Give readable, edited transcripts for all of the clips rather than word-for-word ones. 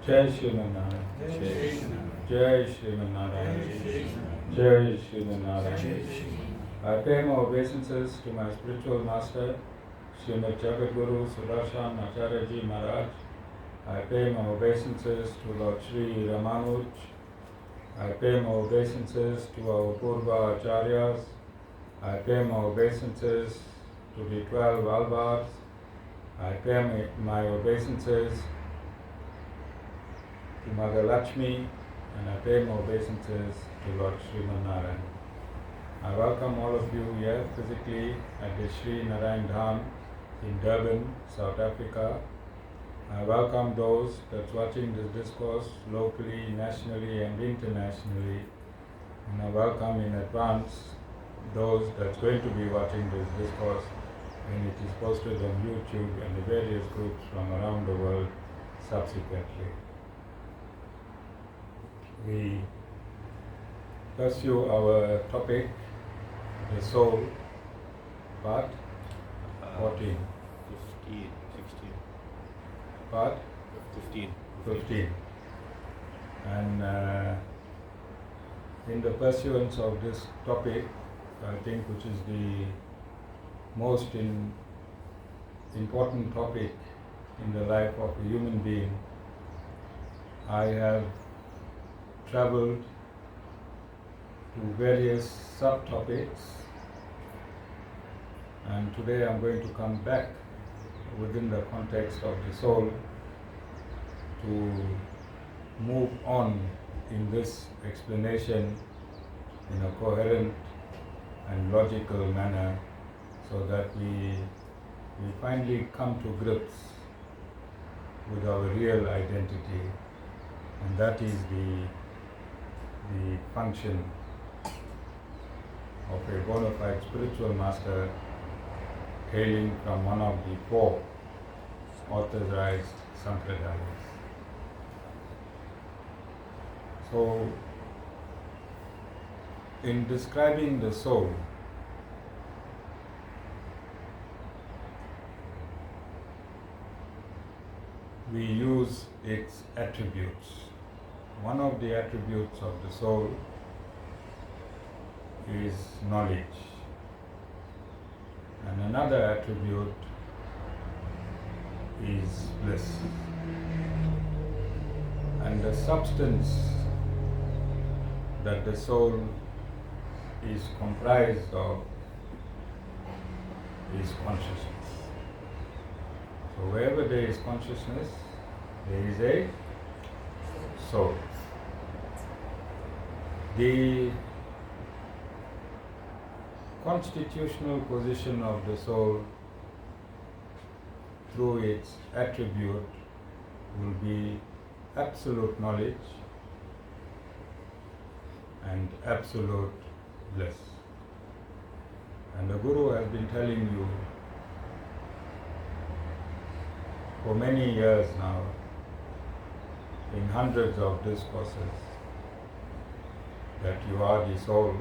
Jai Shrimanarayan. Jai Shrimanarayan. Jai Shrimanarayan. I pay my obeisances to my spiritual master, Srimad Jagadguru Sudarshan Acharya Ji Maharaj. I pay my obeisances to Lord Sri Ramanuj. I pay my obeisances to our Purva Acharyas. I pay my obeisances to the 12 Alvars. I pay my obeisances to Mother Lakshmi, and I pay my obeisances to Lord Sriman Narayan. I welcome all of you here physically at the Sri Narayan Dham in Durban, South Africa. I welcome those that's watching this discourse locally, nationally and internationally. And I welcome in advance those that's going to be watching this discourse when it is posted on YouTube and the various groups from around the world subsequently. We pursue our topic, the soul, part 14. 15, 16. Part 15. 15. And in the pursuance of this topic, I think which is the most important topic in the life of a human being, I have traveled to various subtopics, and today I'm going to come back within the context of the soul to move on in this explanation in a coherent and logical manner, so that we finally come to grips with our real identity, and that is the function of a bona fide spiritual master hailing from one of the four authorized sampradayas. So, in describing the soul, we use its attributes. One of the attributes of the soul is knowledge, and another attribute is bliss. And the substance that the soul is comprised of is consciousness. So wherever there is consciousness, there is a soul. The constitutional position of the soul through its attribute will be absolute knowledge and absolute bliss. And the Guru has been telling you for many years now, in hundreds of discourses, that you are the soul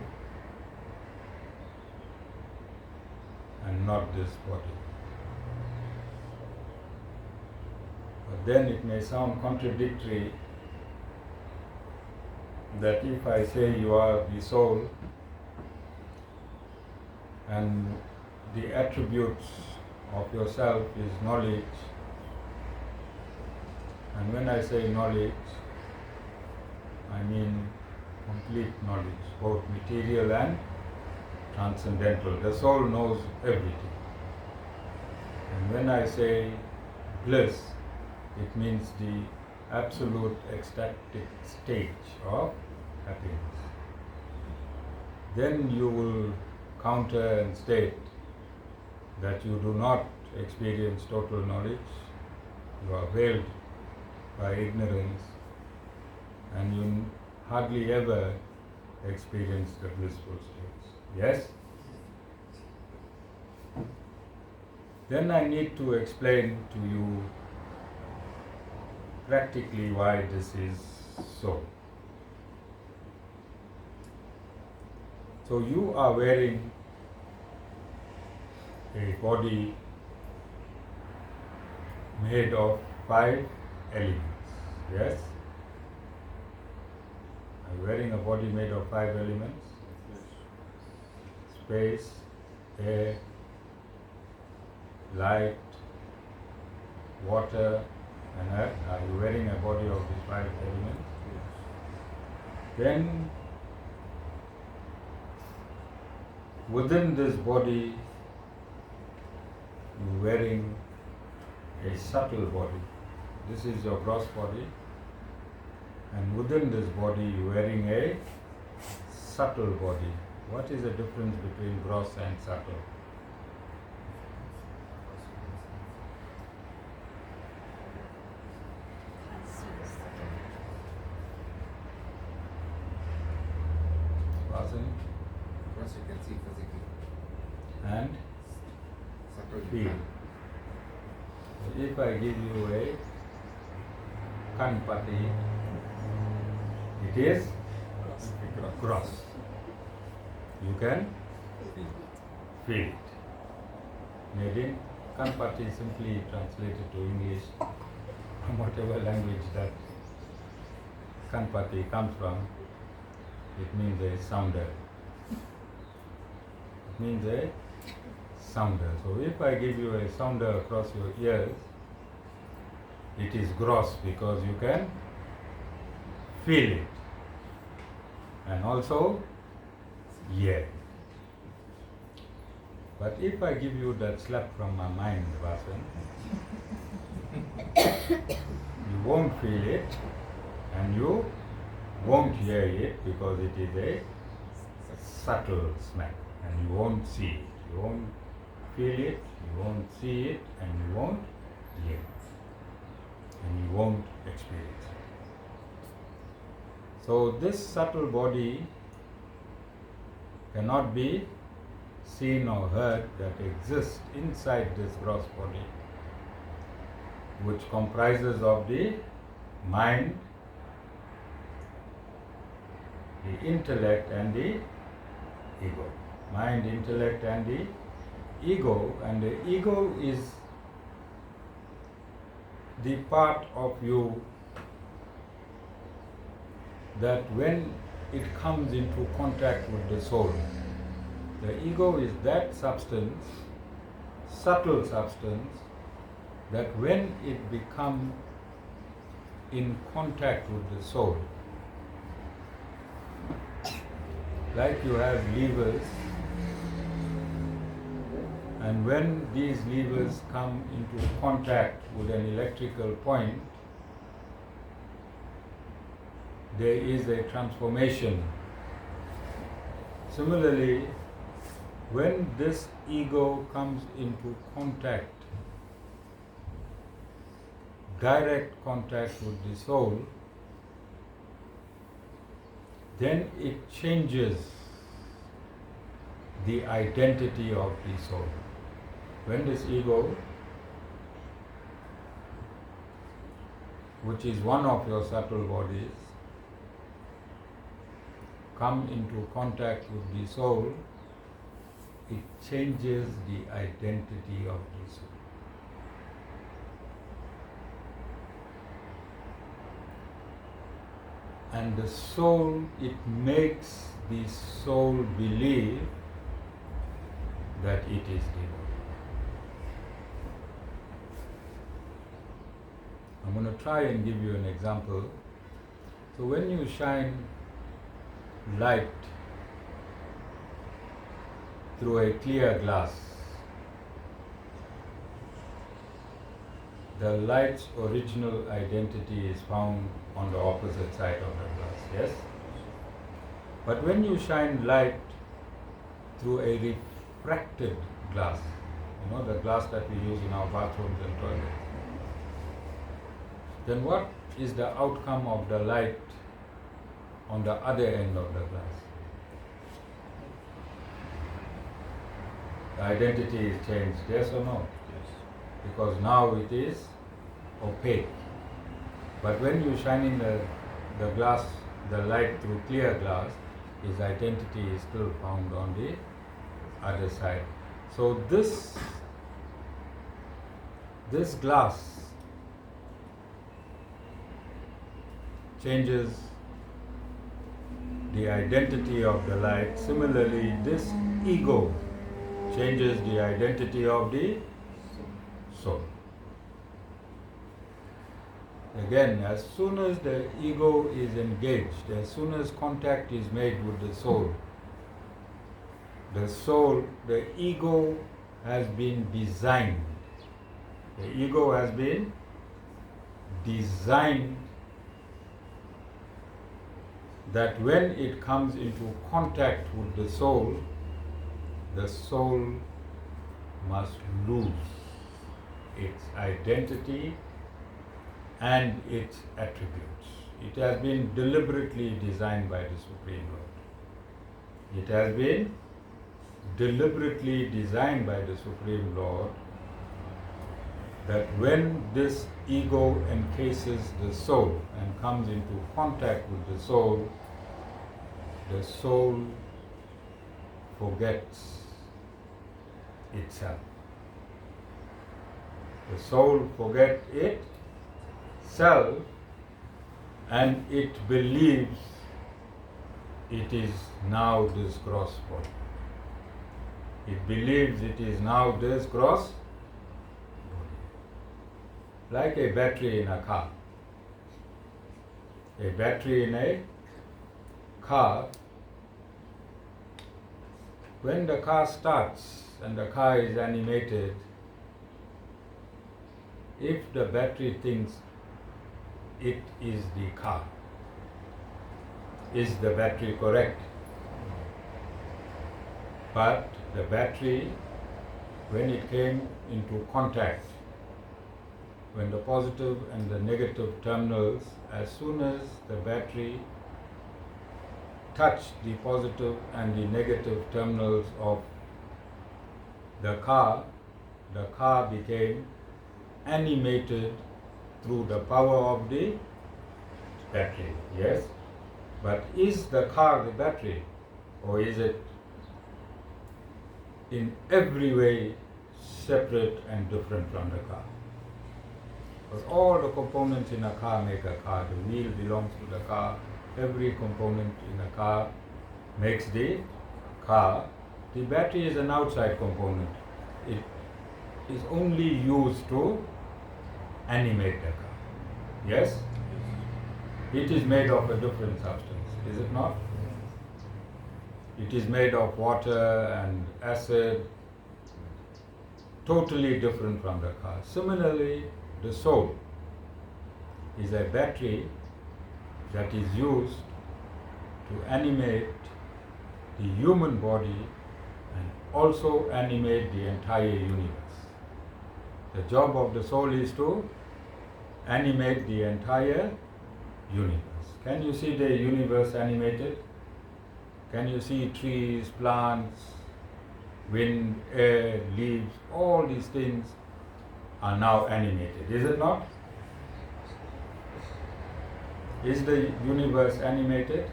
and not this body. But then it may sound contradictory that if I say you are the soul and the attributes of yourself is knowledge, and when I say knowledge, I mean complete knowledge, both material and transcendental. The soul knows everything. And when I say bliss, it means the absolute ecstatic stage of happiness. Then you will counter and state that you do not experience total knowledge, you are veiled by ignorance, and you hardly ever experience the blissful states. Yes? Then I need to explain to you practically why this is so. So you are wearing a body made of 5 elements. Yes? Are you wearing a body made of 5 elements? Space, air, light, water, and earth. Are you wearing a body of these 5 elements? Then, within this body, you're wearing a subtle body. This is your gross body. And within this body, you're wearing a subtle body. What is the difference between gross and subtle? Vasan? Gross you can see physically. And Subtle you feel. can't. If I give you a kanpati, it is gross. You can feel it. Maybe kanpati simply translated to English from whatever language that kanpati comes from. It means a sounder. It means a sounder. So if I give you a sounder across your ears, it is gross because you can feel it and also hear it. But if I give you that slap from my mind, Vasan, you won't feel it and you won't hear it because it is a subtle smack and you won't see it. You won't feel it, you won't see it, and you won't hear it. And you won't experience it. So this subtle body cannot be seen or heard that exists inside this gross body, which comprises of the mind, the intellect and the ego. Mind, intellect and the ego. And the ego is the part of you that when it comes into contact with the soul, the ego is that substance, subtle substance, that when it becomes in contact with the soul, like you have levers, and when these levers come into contact with an electrical point, there is a transformation. Similarly, when this ego comes into contact, direct contact with the soul, then it changes the identity of the soul. When this ego, which is one of your subtle bodies, come into contact with the soul, it changes the identity of the soul. And the soul, it makes the soul believe that it is the body. I'm going to try and give you an example. So when you shine light through a clear glass, the light's original identity is found on the opposite side of the glass, yes? But when you shine light through a refracted glass, you know, the glass that we use in our bathrooms and toilets, then what is the outcome of the light on the other end of the glass? The identity is changed, yes or no? Yes. Because now it is opaque. But when you shine in the glass, the light through clear glass, his identity is still found on the other side. So this glass changes the identity of the light. Similarly, this ego changes the identity of the soul. Again, as soon as the ego is engaged, as soon as contact is made with the soul, the ego has been designed. The ego has been designed that when it comes into contact with the soul must lose its identity and its attributes. It has been deliberately designed by the Supreme Lord. It has been deliberately designed by the Supreme Lord that when this ego encases the soul and comes into contact with the soul forgets itself. The soul forgets itself and it believes it is now this gross body. It believes it is now this gross body. Like a battery in a car. A battery in a car, when the car starts and the car is animated, if the battery thinks it is the car, is the battery correct? But the battery, when it came into contact, when the positive and the negative terminals, as soon as the battery touched the positive and the negative terminals of the car became animated through the power of the battery. Yes? But is the car the battery, or is it in every way separate and different from the car? Because all the components in a car make a car. The wheel belongs to the car. Every component in a car makes the car. The battery is an outside component. It is only used to animate the car. Yes? It is made of a different substance, is it not? It is made of water and acid, totally different from the car. Similarly, the soul is a battery that is used to animate the human body and also animate the entire universe. The job of the soul is to animate the entire universe. Can you see the universe animated? Can you see trees, plants, wind, air, leaves? All these things are now animated, is it not? Is the universe animated?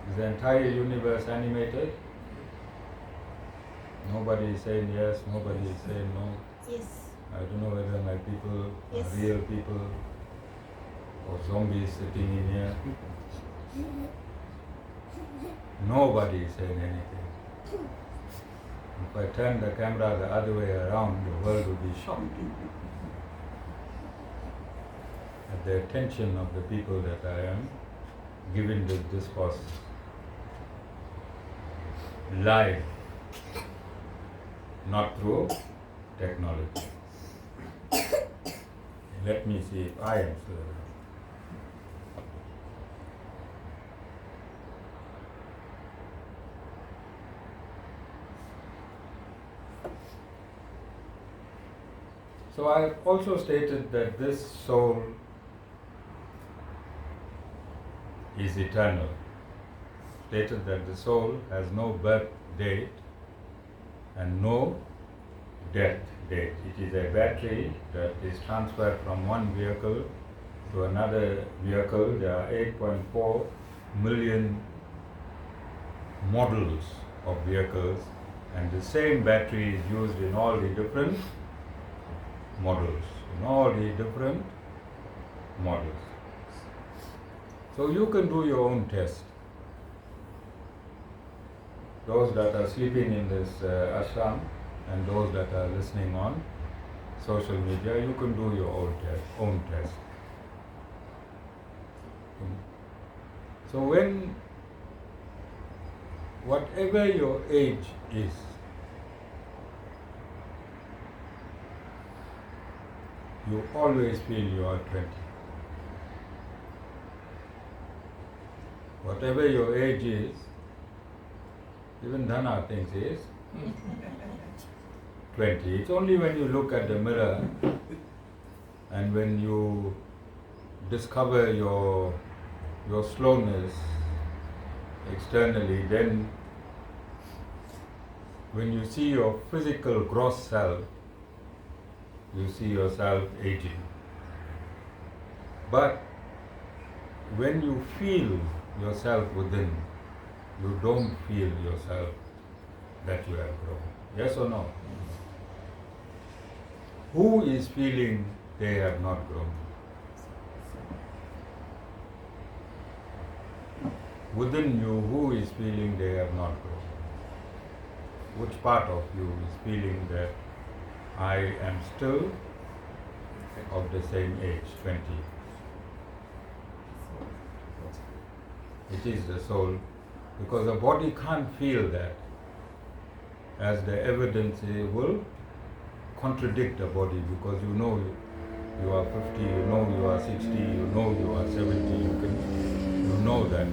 Is the entire universe animated? Nobody is saying yes, nobody is saying no. Yes. I don't know whether my people Yes. are real people or zombies sitting in here. Nobody is saying anything. If I turn the camera the other way around, the world will be shocked at the attention of the people that I am giving this discourse live, not through technology. Let me see if I am still around. So I have also stated that this soul is eternal. Stated that the soul has no birth date and no death date. It is a battery that is transferred from one vehicle to another vehicle. There are 8.4 million models of vehicles, and the same battery is used in all the different models. So you can do your own test. Those that are sleeping in this ashram and those that are listening on social media, you can do your own test. So when, whatever your age is, you always feel you are 20. Whatever your age is, even Dhana thinks is 20. It's only when you look at the mirror and when you discover your slowness externally, then when you see your physical gross self, you see yourself aging. But when you feel yourself within, you don't feel yourself that you have grown. Yes or no? Who is feeling they have not grown? Within you, who is feeling they have not grown? Which part of you is feeling that I am still of the same age, 20? It is the soul, because the body can't feel that, as the evidence will contradict the body, because you know you are 50, you know you are 60, you know you are 70, you know that.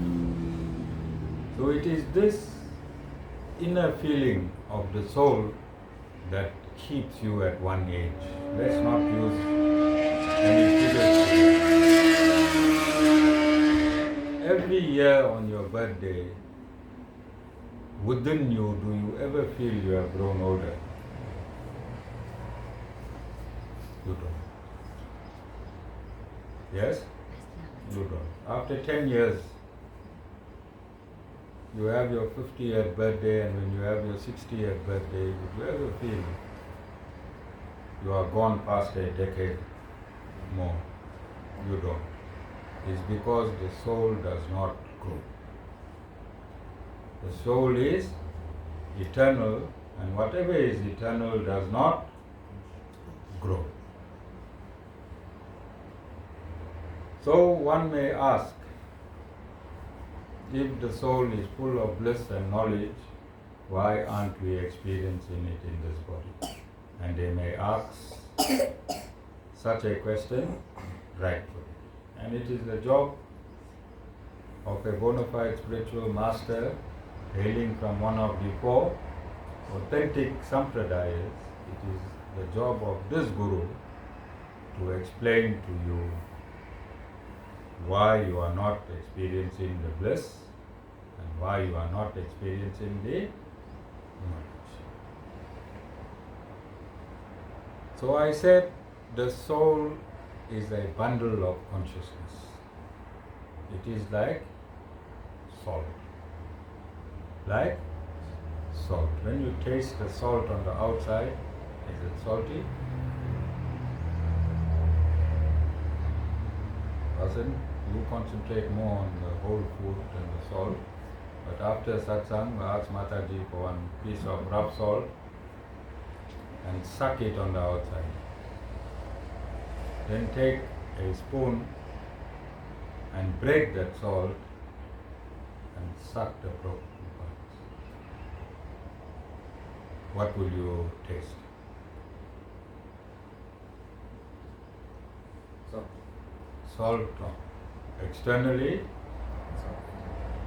So it is this inner feeling of the soul that keeps you at one age. Let's not use any figures. Every year on your birthday, within you, do you ever feel you have grown older? You don't. Yes? You don't. After 10 years, you have your 50th birthday, and when you have your 60th birthday, would you ever feel you are gone past a decade more? You don't. It's because the soul does not grow. The soul is eternal, and whatever is eternal does not grow. So one may ask, if the soul is full of bliss and knowledge, why aren't we experiencing it in this body? And they may ask such a question rightfully. And it is the job of a bona fide spiritual master hailing from one of the four authentic sampradayas. It is the job of this guru to explain to you why you are not experiencing the bliss and why you are not experiencing the knowledge. So I said the soul is a bundle of consciousness. It is like salt. Like salt. When you taste the salt on the outside, is it salty? Doesn't? You concentrate more on the whole food than the salt. But after satsang, we ask Mataji for one piece of rough salt and suck it on the outside. Then take a spoon and break that salt and suck the broken parts. What will you taste? Salt externally,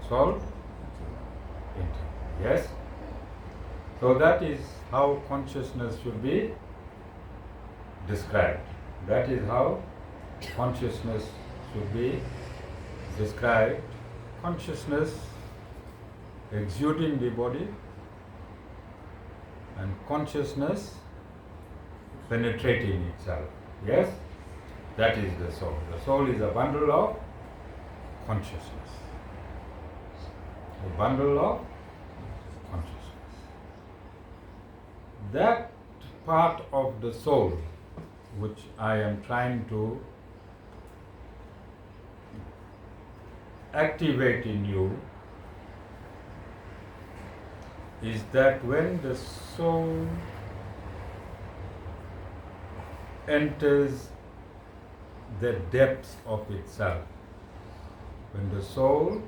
salt internally. Yes? So that is how consciousness should be described. That is how consciousness should be described. Consciousness exuding the body and consciousness penetrating itself. Yes? That is the soul. The soul is a bundle of consciousness. A bundle of consciousness. That part of the soul which I am trying to activate in you is that when the soul enters the depths of itself, when the soul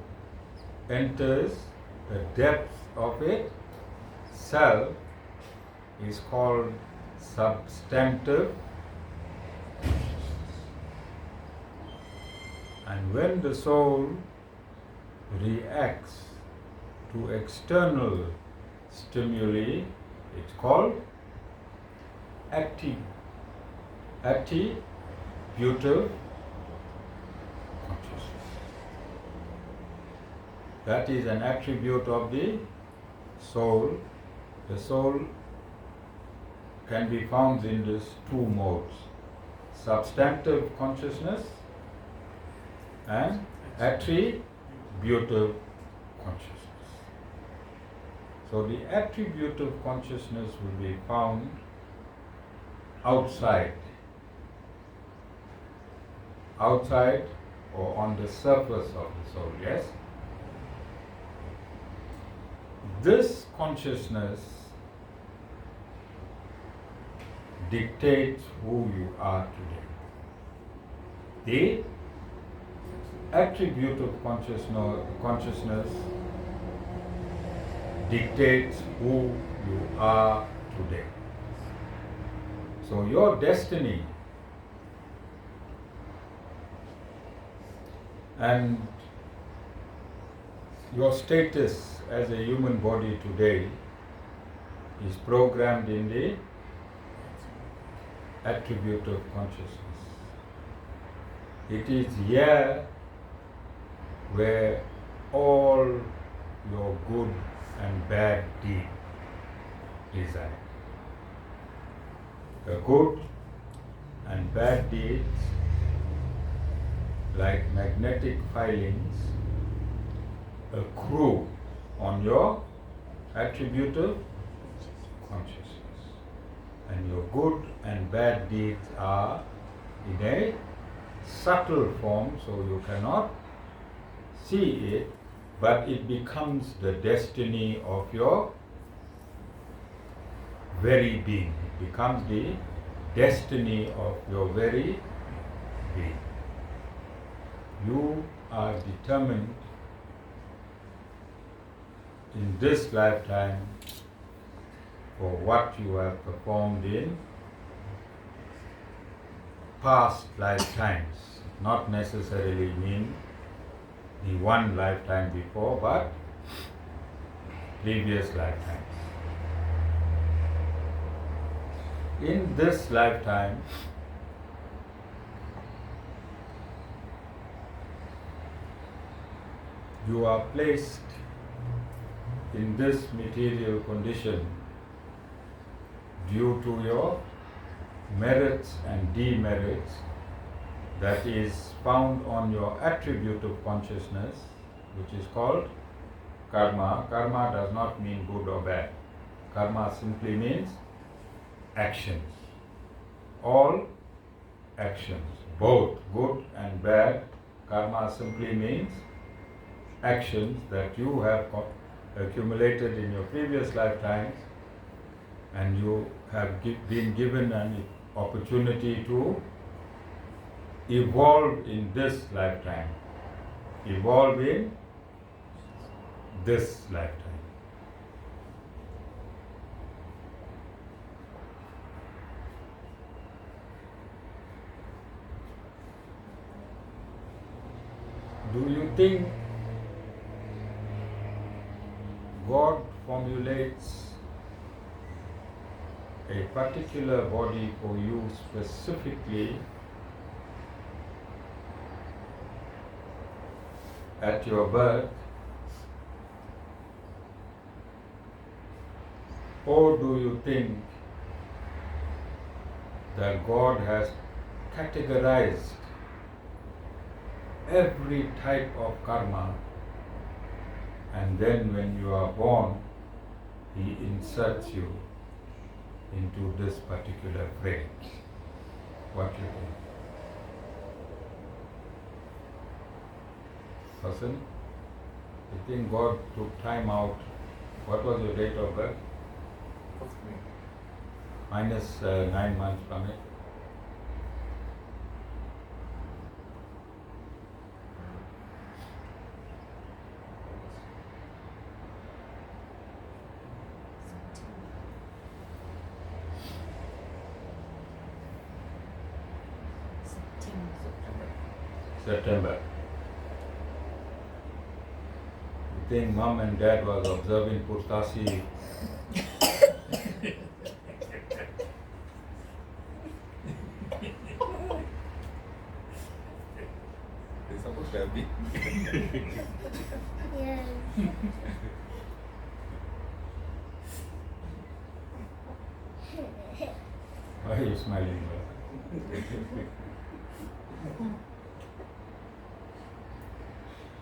enters the depths of itself, is called substantive. And when the soul reacts to external stimuli, it's called attributive consciousness. That is an attribute of the soul. The soul can be found in these two modes: substantive consciousness and attributive consciousness. So the attributive consciousness will be found outside or on the surface of the soul, yes? This consciousness dictates who you are today. The attributive consciousness dictates who you are today. So your destiny and your status as a human body today is programmed in the attributive consciousness. It is here where all your good and bad deeds reside. The good and bad deeds, like magnetic filings, accrue on your attributive consciousness. And your good and bad deeds are in a subtle form, so you cannot see it, but it becomes the destiny of your very being. It becomes the destiny of your very being. You are determined in this lifetime for what you have performed in past lifetimes. Not necessarily mean the one lifetime before, but previous lifetimes. In this lifetime, you are placed in this material condition due to your merits and demerits that is found on your attributive consciousness, which is called karma. Karma does not mean good or bad. Karma simply means actions. All actions, both good and bad. Karma simply means actions that you have accumulated in your previous lifetimes, and you have been given an opportunity to evolve in this lifetime. Evolve in this lifetime. Do you think God formulates a particular body for you specifically at your birth, or do you think that God has categorized every type of karma, and then when you are born, He inserts you into this particular frame? What do you think? person, you think God took time out. What was your date of birth? 4th May. Minus 9 months from it. September. You think mom and dad was observing Purtasi? They're supposed to have been. Yes. Why are you smiling?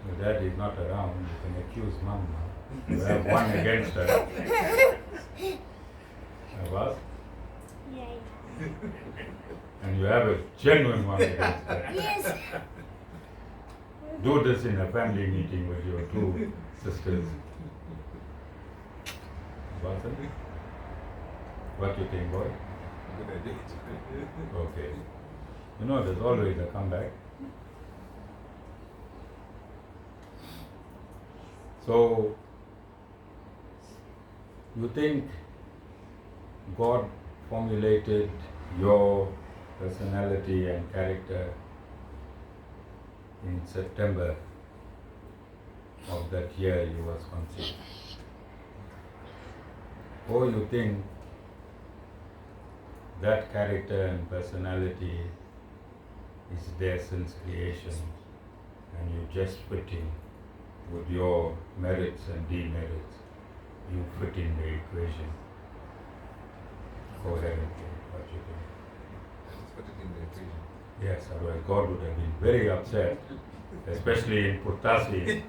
Your dad is not around, you can accuse mom now. You have one against her. Was? Yeah. And you have a genuine one against her. Yes. Do this in a family meeting with your two sisters. Watson? What do you think, boy? Good idea. Okay. You know, there's always a comeback. So, you think God formulated your personality and character in September of that year you was conceived? Or you think that character and personality is there since creation and you just fit in with your merits and demerits, you fit in the equation coherently? What you think? Let's put it in the equation. Yes, otherwise God would have been very upset, especially in Purtasi.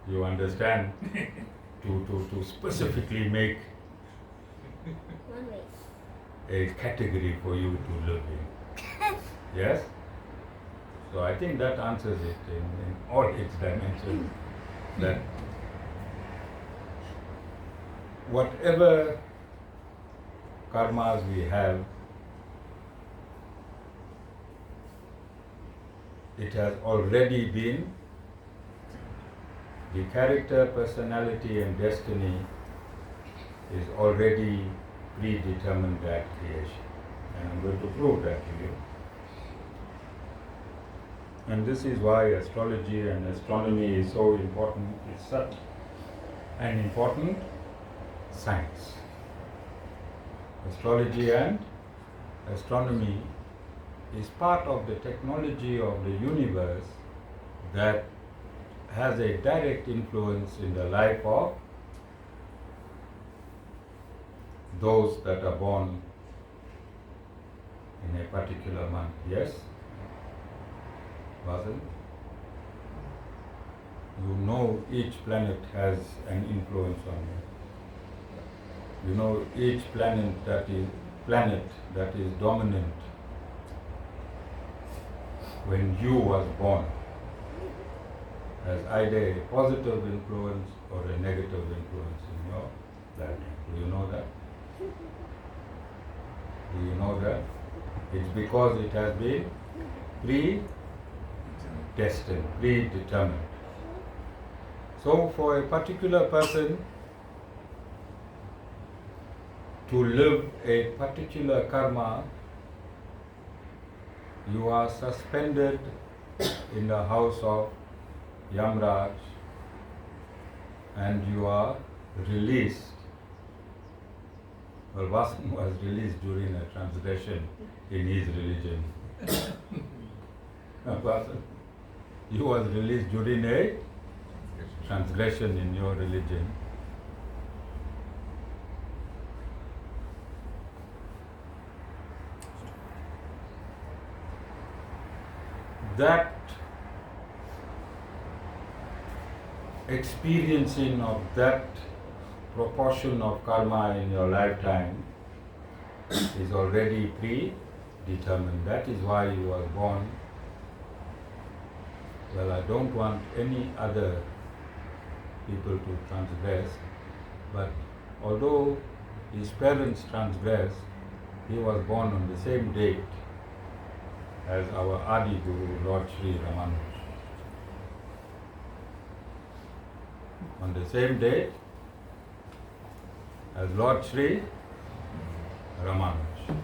You understand? To specifically make One way. a category for you to live in. Yes? So I think that answers it in all its dimensions. That whatever karmas we have, it has already been, the character, personality and destiny is already predetermined at creation. And I'm going to prove that to you. And this is why astrology and astronomy is so important. It's such an important science. Astrology and astronomy is part of the technology of the universe that has a direct influence in the life of those that are born in a particular month. Yes? Vasan? You know each planet has an influence on you. You know each planet that is dominant when you was born has either a positive influence or a negative influence in your life. Do you know that? Do you know that? It's because it has been predestined, predetermined. So for a particular person to live a particular karma, you are suspended in the house of Yamraj and you are released. Well, Vasan was released during a transgression in his religion. Vasan, you was released during a transgression in your religion. That experiencing of that proportion of karma in your lifetime is already predetermined. That is why you were born well, I don't want any other people to transgress, but although his parents transgressed, he was born on the same date as our Adi Guru, Lord Sri Ramanuj. On the same date as Lord Sri Ramanuj.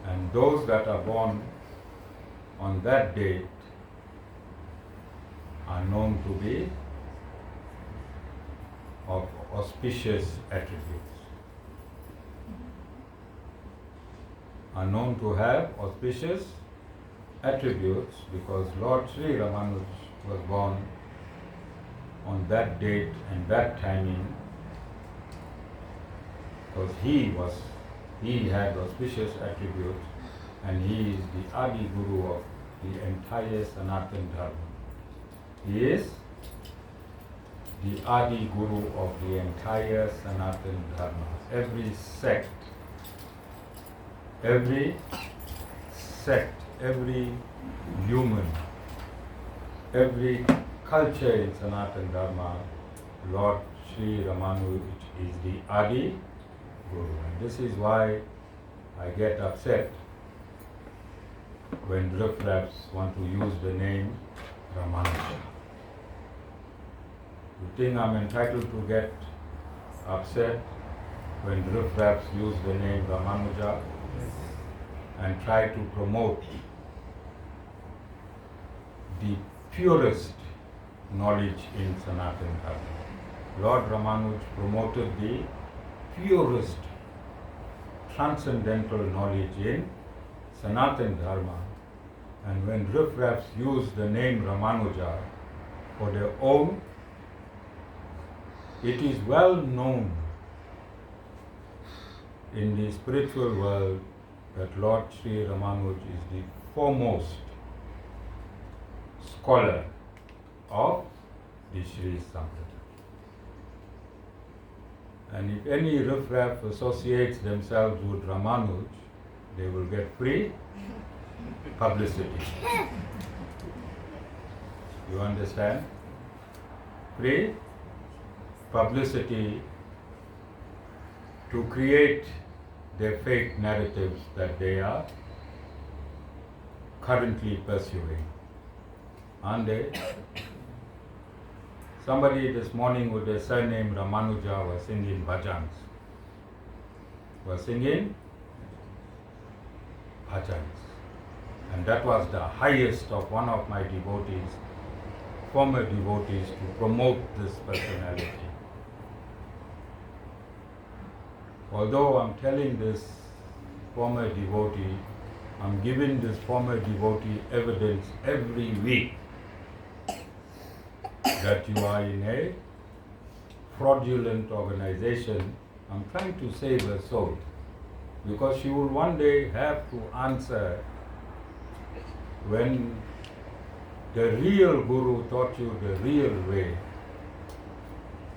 And those that are born on that date are known to be of auspicious attributes, are known to have auspicious attributes because Lord Sri Ramanuj was born on that date and that timing because he had auspicious attributes and he is the Adi Guru of the entire Sanatana Dharma. He is the Adi Guru of the entire Sanatana Dharma. Every sect, every human, every culture in Sanatana Dharma, Lord Sri Ramanuj is the Adi Guru. And this is why I get upset when riffraffs want to use the name Ramanuja. You think I'm entitled to get upset when riffraffs use the name Ramanuja and try to promote the purest knowledge in Sanatana Dharma? Lord Ramanuj promoted the purest transcendental knowledge in Sanatana Dharma, and when riffraffs use the name Ramanuja for their own, it is well known in the spiritual world that Lord Sri Ramanuj is the foremost scholar of the Sri Sampradaya. And if any riffraff associates themselves with Ramanuj, they will get free publicity. You understand? Free publicity to create their fake narratives that they are currently pursuing. Aren't they? Somebody this morning with the surname Ramanuja was singing bhajans. And that was the highest of one of my devotees, former devotees, to promote this personality. Although I'm telling this former devotee, I'm giving this former devotee evidence every week that you are in a fraudulent organization. I'm trying to save her soul because she will one day have to answer when the real Guru taught you the real way.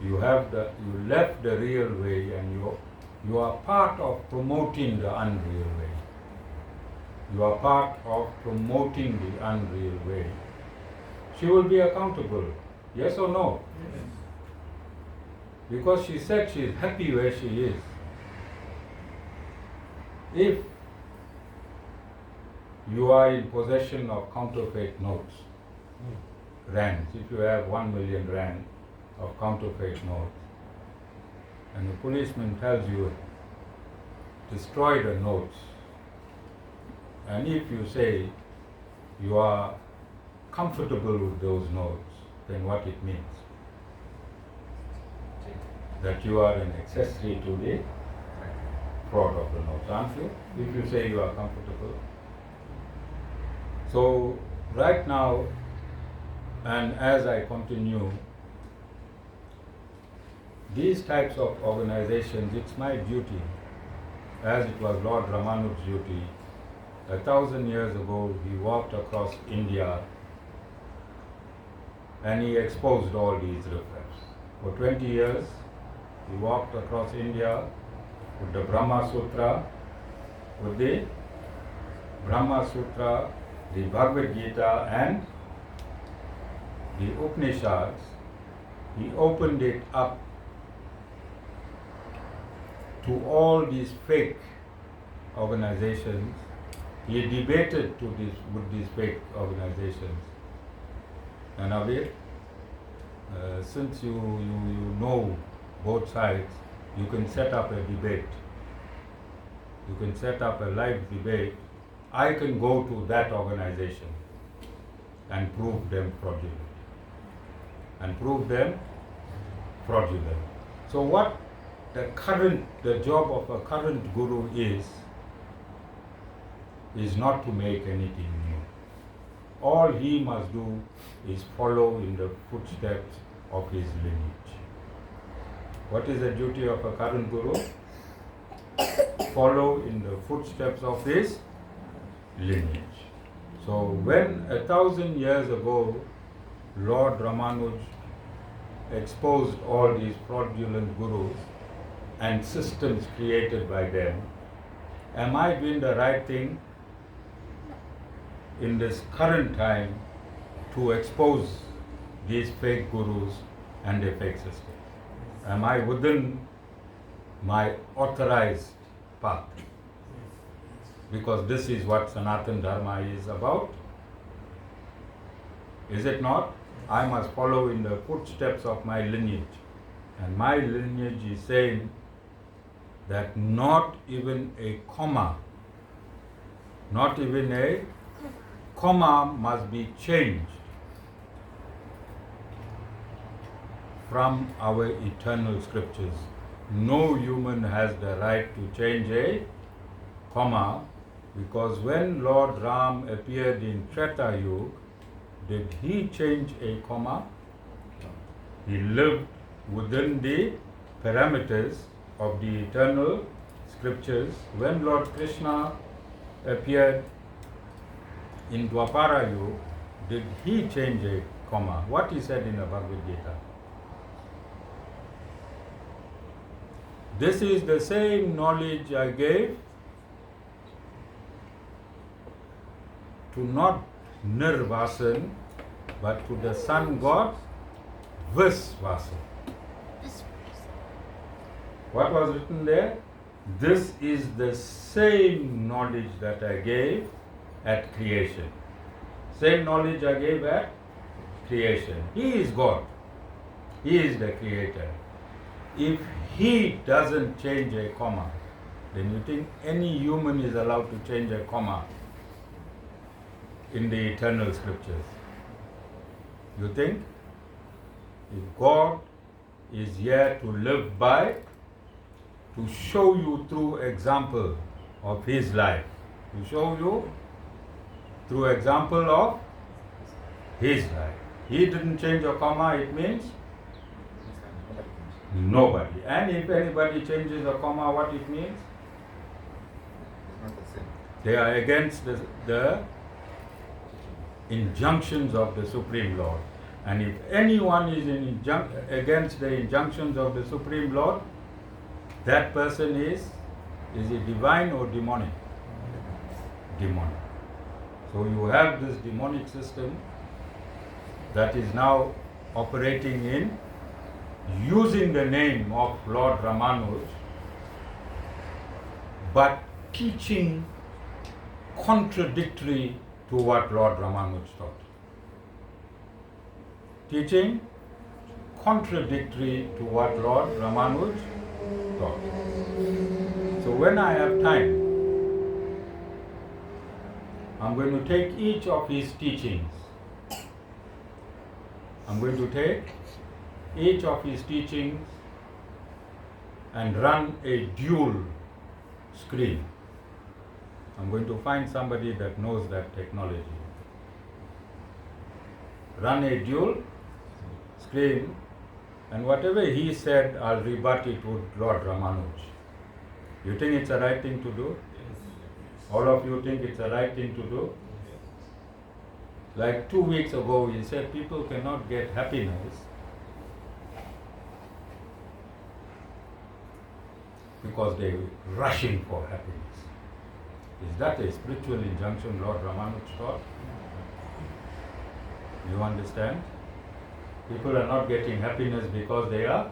You left the real way and you are part of promoting the unreal way. You are part of promoting the unreal way. She will be accountable. Yes or no? Yes. Because she said she is happy where she is. If you are in possession of counterfeit notes, rands, if you have 1 million rand of counterfeit notes, and the policeman tells you, destroy the notes, and if you say you are comfortable with those notes, then what it means? That you are an accessory to the fraud of the notes, aren't you? If you say you are comfortable. So, right now, and as I continue, these types of organizations, it's my duty, as it was Lord Ramanuj's duty. 1,000 years ago, he walked across India and he exposed all these riffraffs. For 20 years, he walked across India with the Brahma Sutra, the Bhagavad Gita and the Upanishads, he opened it up to all these fake organizations. He debated with these fake organizations. And Naveed, since you know both sides, you can set up a debate. You can set up a live debate. I can go to that organization and prove them fraudulent. So what the job of a current guru is not to make anything new. All he must do is follow in the footsteps of his lineage. What is the duty of a current guru? Follow in the footsteps of his lineage. So when 1,000 years ago Lord Ramanuj exposed all these fraudulent gurus and systems created by them, am I doing the right thing in this current time to expose these fake gurus and their fake systems? Am I within my authorized path? Because this is what Sanatana Dharma is about. Is it not? I must follow in the footsteps of my lineage. And my lineage is saying that not even a comma must be changed from our eternal scriptures. No human has the right to change a comma, because when Lord Ram appeared in Treta Yuga, did he change a comma? He lived within the parameters of the eternal scriptures. When Lord Krishna appeared in Dwapara Yuga, did he change a comma? What he said in the Bhagavad Gita. This is the same knowledge I gave to not Nirvasan, but to the sun god Visvasan. What was written there? This is the same knowledge that I gave at creation. Same knowledge I gave at creation. He is God. He is the creator. If he doesn't change a comma, then you think any human is allowed to change a comma in the eternal scriptures? You think? If God is here to live by, to show you through example of his life, to show you through example of his life. He didn't change a comma, it means nobody. And if anybody changes a comma, what it means? It's not the same. They are against the injunctions of the Supreme Lord. And if anyone is against the injunctions of the Supreme Lord, that person is it divine or demonic? Demonic. So you have this demonic system that is now operating in using the name of Lord Ramanuj, but teaching contradictory to what Lord Ramanuj taught. Teaching contradictory to what Lord Ramanuj taught. So when I have time, I'm going to take each of his teachings. I'm going to take each of his teachings and run a dual screen. I'm going to find somebody that knows that technology. Run a dual screen, and whatever he said, I'll rebut it with Lord Ramanuj. You think it's the right thing to do? All of you think it's the right thing to do? Like 2 weeks ago, he said people cannot get happiness because they're rushing for happiness. Is that a spiritual injunction Lord Ramanuj taught? You understand? People are not getting happiness because they are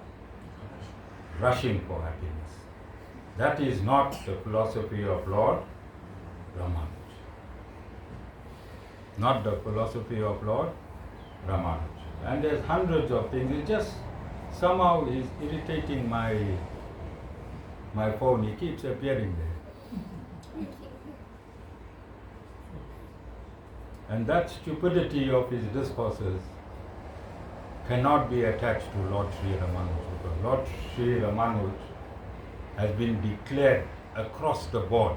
rushing for happiness. That is not the philosophy of Lord Ramanuj. Not the philosophy of Lord Ramanuj. And there's hundreds of things. It just somehow is irritating my phone. He keeps appearing there. And that stupidity of his discourses cannot be attached to Lord Sri Ramanuj, because Lord Sri Ramanuj has been declared across the board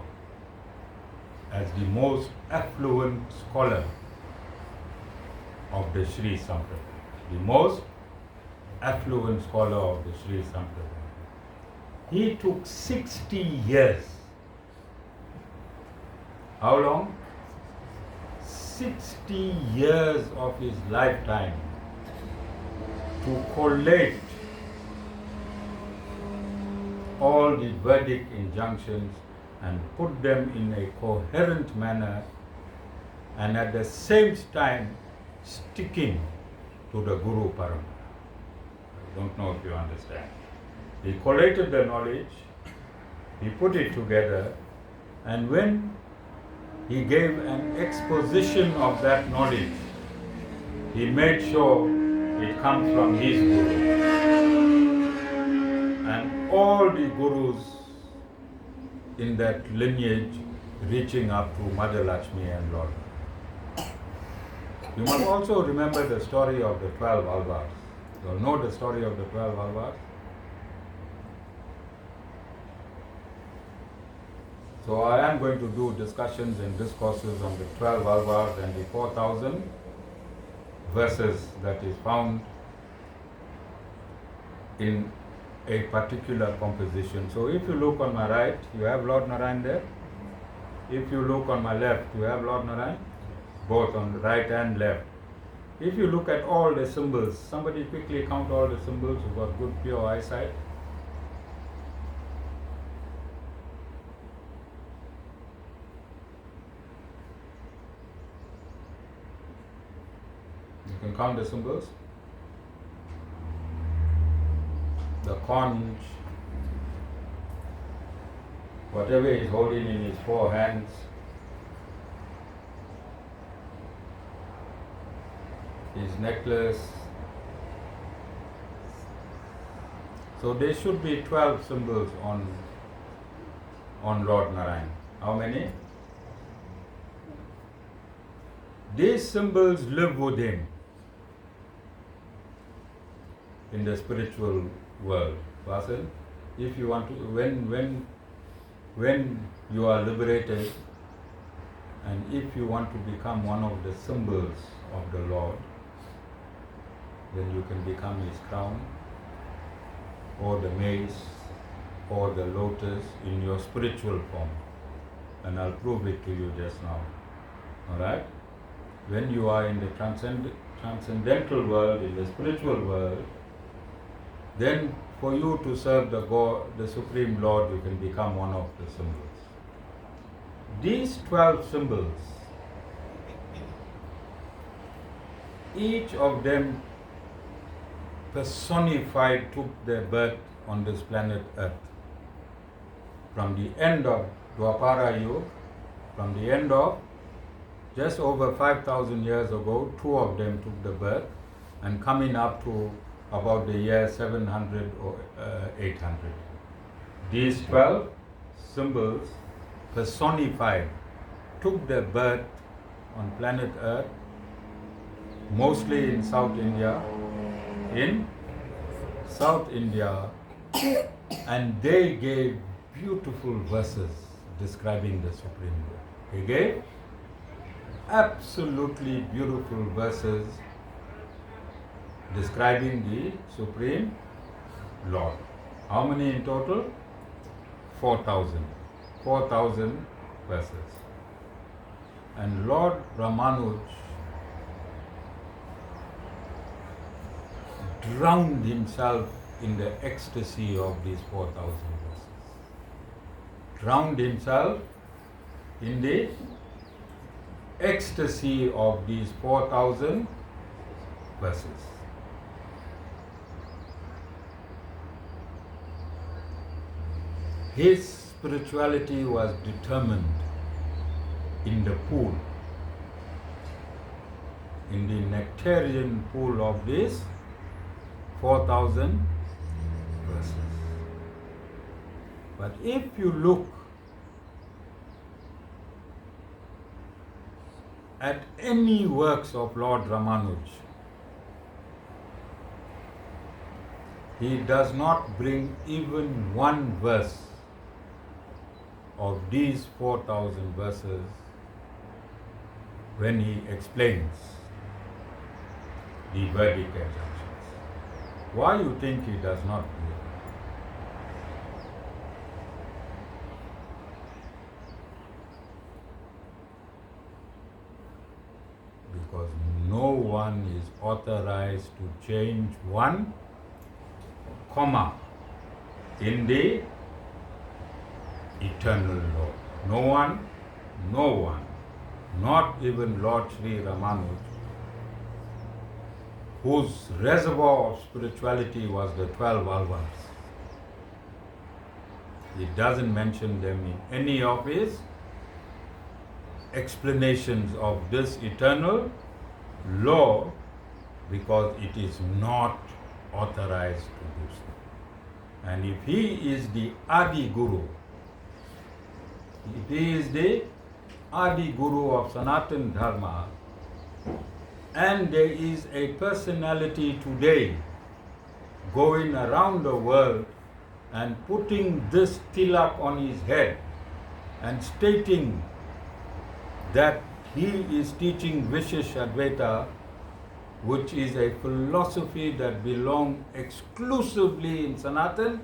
as the most affluent scholar of the Sri Sampradaya. The most affluent scholar of the Sri Sampradaya. He took 60 years. How long? 60 years of his lifetime to collate all the Vedic injunctions and put them in a coherent manner, and at the same time sticking to the Guru Parampara. I don't know if you understand. He collated the knowledge, he put it together, and when he gave an exposition of that knowledge, he made sure it comes from his Guru. And all the Gurus in that lineage reaching up to Mother Lakshmi and Lord. You must also remember the story of the 12 Alvars. You all know the story of the 12 Alvars? So I am going to do discussions and discourses on the 12 Alvars and the 4,000 verses that is found in a particular composition. So if you look on my right, you have Lord Narayan there. If you look on my left, you have Lord Narayan, both on the right and left. If you look at all the symbols, somebody quickly count all the symbols who got good pure eyesight. You can count the symbols. The conch, whatever he's holding in his four hands, his necklace. So there should be 12 symbols on Lord Narayan. How many? These symbols live with him in the spiritual world. Vasil, if you want to, when you are liberated, and if you want to become one of the symbols of the Lord, then you can become his crown, or the mace, or the lotus in your spiritual form. And I'll prove it to you just now. Alright? When you are in the transcendental world, in the spiritual world, then for you to serve the God, the Supreme Lord, you can become one of the symbols. These 12 symbols, each of them personified took their birth on this planet Earth. From the end of Dwapara Yuga, from the end of just over 5,000 years ago, 2 of them took the birth, and coming up to about the year 700 or 800. These 12 symbols personified took their birth on planet Earth, mostly in South India, and they gave beautiful verses describing the Supreme Lord. They gave absolutely beautiful verses describing the Supreme Lord. How many in total? 4,000. 4,000 verses. And Lord Ramanuj drowned himself in the ecstasy of these 4,000 verses. Drowned himself in the ecstasy of these 4,000 verses. his spirituality was determined in the pool, in the nectarian pool of these 4,000 verses. But if you look at any works of Lord Ramanuj, he does not bring even one verse of these 4,000 verses when he explains the Vedic injunctions. Why you think he does not do it? Because no one is authorized to change one comma in the eternal law. No one, not even Lord Sri Ramanuj, whose reservoir of spirituality was the 12 alvas. He doesn't mention them in any of his explanations of this eternal law because it is not authorized to do so. And if he is the Adi Guru, if he is the Adi Guru of Sanatana Dharma, and there is a personality today going around the world and putting this tilak on his head and stating that he is teaching Vishesh Advaita, which is a philosophy that belongs exclusively in Sanatana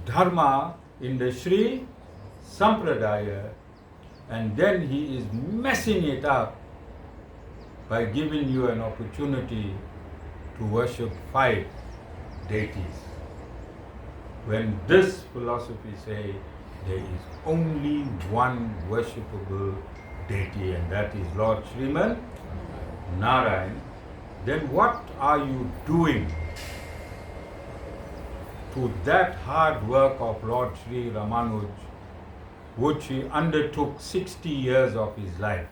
Dharma, in the Sri Sampradaya, and then he is messing it up by giving you an opportunity to worship 5 deities. When this philosophy says there is only one worshipable deity, and that is Lord Sriman Narayan, then what are you doing to that hard work of Lord Sri Ramanuj, which he undertook 60 years of his life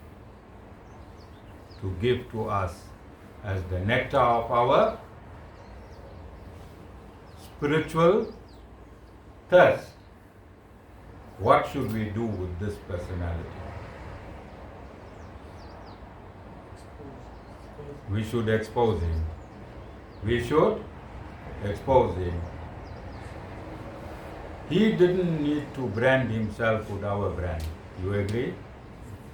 to give to us as the nectar of our spiritual thirst? What should we do with this personality? We should expose him. We should expose him. He didn't need to brand himself with our brand. You agree?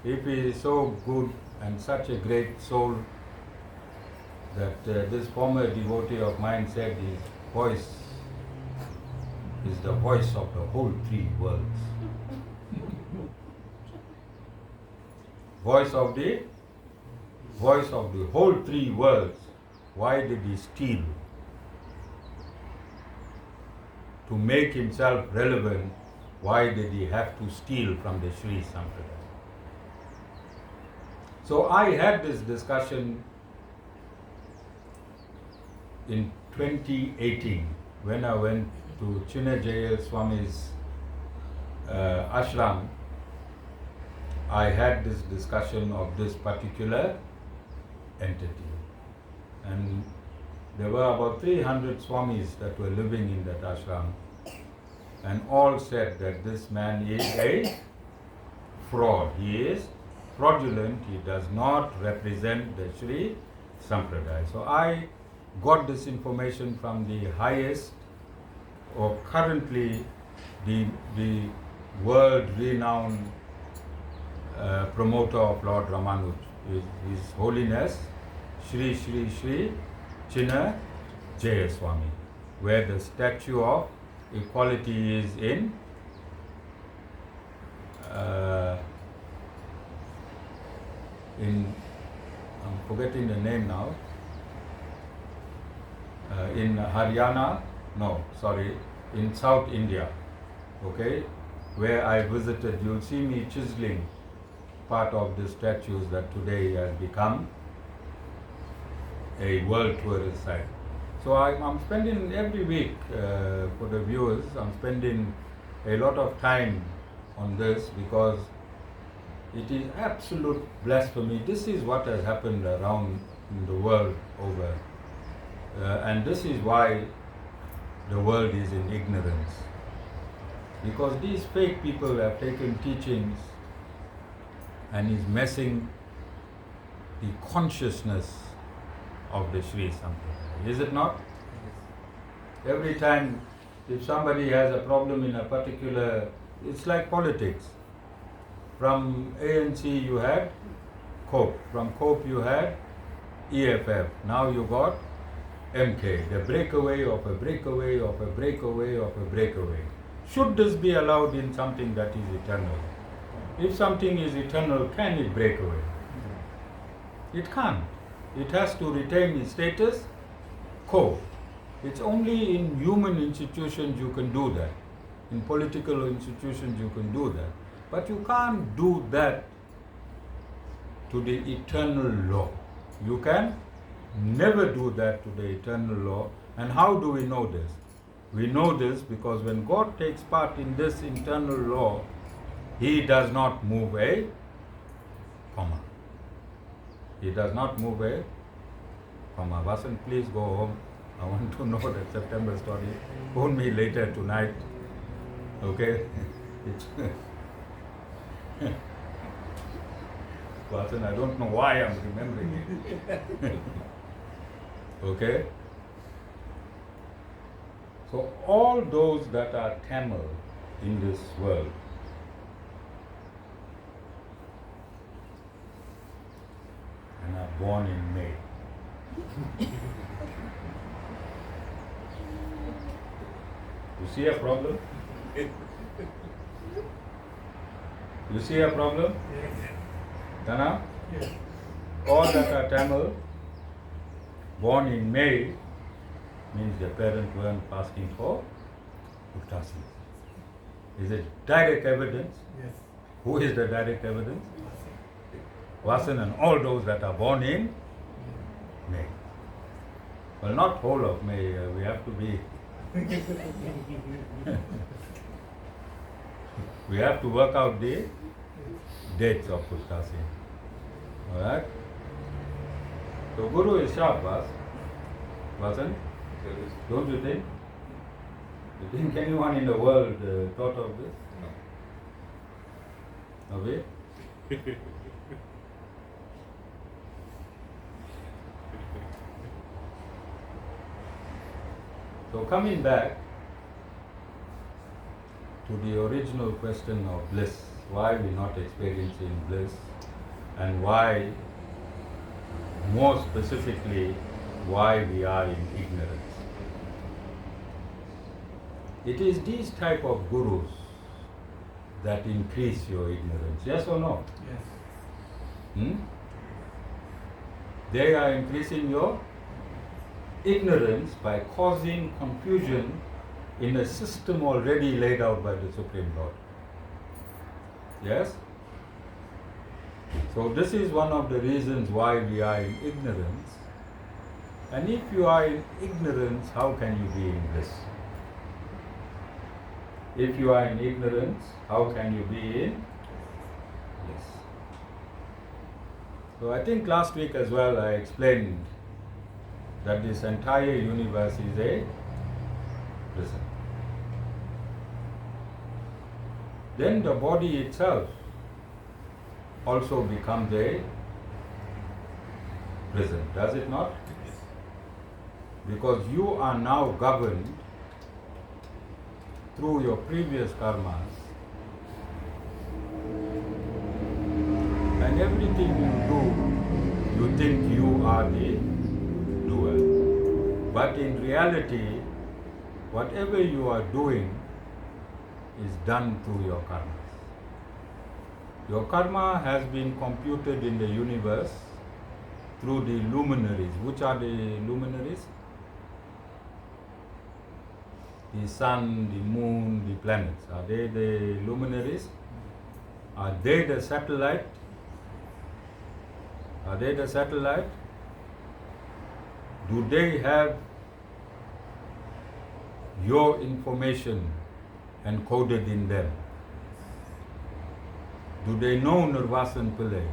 If he is so good and such a great soul that this former devotee of mine said his voice is the voice of the whole 3 worlds. Voice of the whole 3 worlds. Why did he steal? To make himself relevant, why did he have to steal from the Sri Sampradaya? So I had this discussion in 2018 when I went to Chinnajaya Swami's ashram. I had this discussion of this particular entity, and there were about 300 Swamis that were living in that ashram, and all said that this man is a fraud. He is fraudulent. He does not represent the Sri Sampradaya. So I got this information from the highest, or currently the world-renowned promoter of Lord Ramanuj, His Holiness Shri Shri Shri Chinnajaya Swami, where the statue of equality is in I'm forgetting the name now, in Haryana, in South India, okay, where I visited. You'll see me chiseling part of the statues that today has become a world tourist site. So I'm spending every week, for the viewers, I'm spending a lot of time on this because it is absolute blasphemy. This is what has happened around in the world over. And this is why the world is in ignorance. Because these fake people have taken teachings and is messing the consciousness of the Sri Sampradaya. Is it not? Every time if somebody has a problem in a particular, it's like politics. From ANC you had COPE, from COPE you had EFF, now you got MK, the breakaway of a breakaway of a breakaway of a breakaway. Should this be allowed in something that is eternal? If something is eternal, can it break away? It can't. It has to retain its status quo. It's only in human institutions you can do that. In political institutions you can do that. But you can't do that to the eternal law. You can never do that to the eternal law. And how do we know this? We know this because when God takes part in this eternal law, He does not move a comma. He does not move a comma. Vasan, please go home. I want to know that September story. Phone me later tonight. Okay? Vasan, I don't know why I'm remembering it. Okay? So all those that are Tamil in this world, and are born in May. You see a problem? You see a problem? Dana? All that are Tamil, born in May, means their parents weren't asking for Uttasi. Is it direct evidence? Yes. Who is the direct evidence? Vasan and all those that are born in May. Well, not whole of May, we have to be. We have to work out the dates of Uttasi. Alright? So Guru is sharp, Vasan? Don't you think? You think anyone in the world thought of this? No. Okay? So coming back to the original question of bliss, why we're not experiencing bliss and why, more specifically, why we are in ignorance. It is these type of gurus that increase your ignorance, yes or no? Yes. They are increasing your ignorance by causing confusion in a system already laid out by the Supreme Lord. Yes? So this is one of the reasons why we are in ignorance. And if you are in ignorance, how can you be in bliss? If you are in ignorance, how can you be in bliss? So I think last week as well I explained that this entire universe is a prison. Then the body itself also becomes a prison, does it not? Because you are now governed through your previous karmas, and everything you do, you think you are the doer. But in reality, whatever you are doing is done through your karmas. Your karma has been computed in the universe through the luminaries. Which are the luminaries? The sun, the moon, the planets. Are they the luminaries? Are they the satellite? Are they the satellite? Do they have your information encoded in them. Do they know Nurvasan Pillai?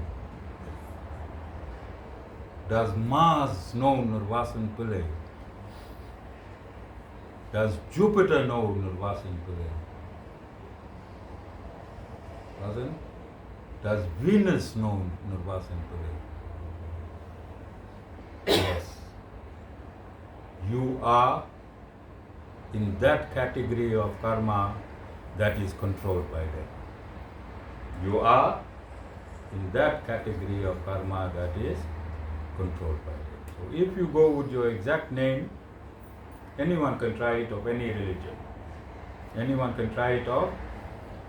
Does Mars know Nurvasan Pillai? Does Jupiter know Nurvasan Pillai? Doesn't? Does Venus know Nurvasan Pillai? Yes. You are in that category of karma that is controlled by them. You are in that category of karma that is controlled by them. So if you go with your exact name, anyone can try it of any religion. Anyone can try it of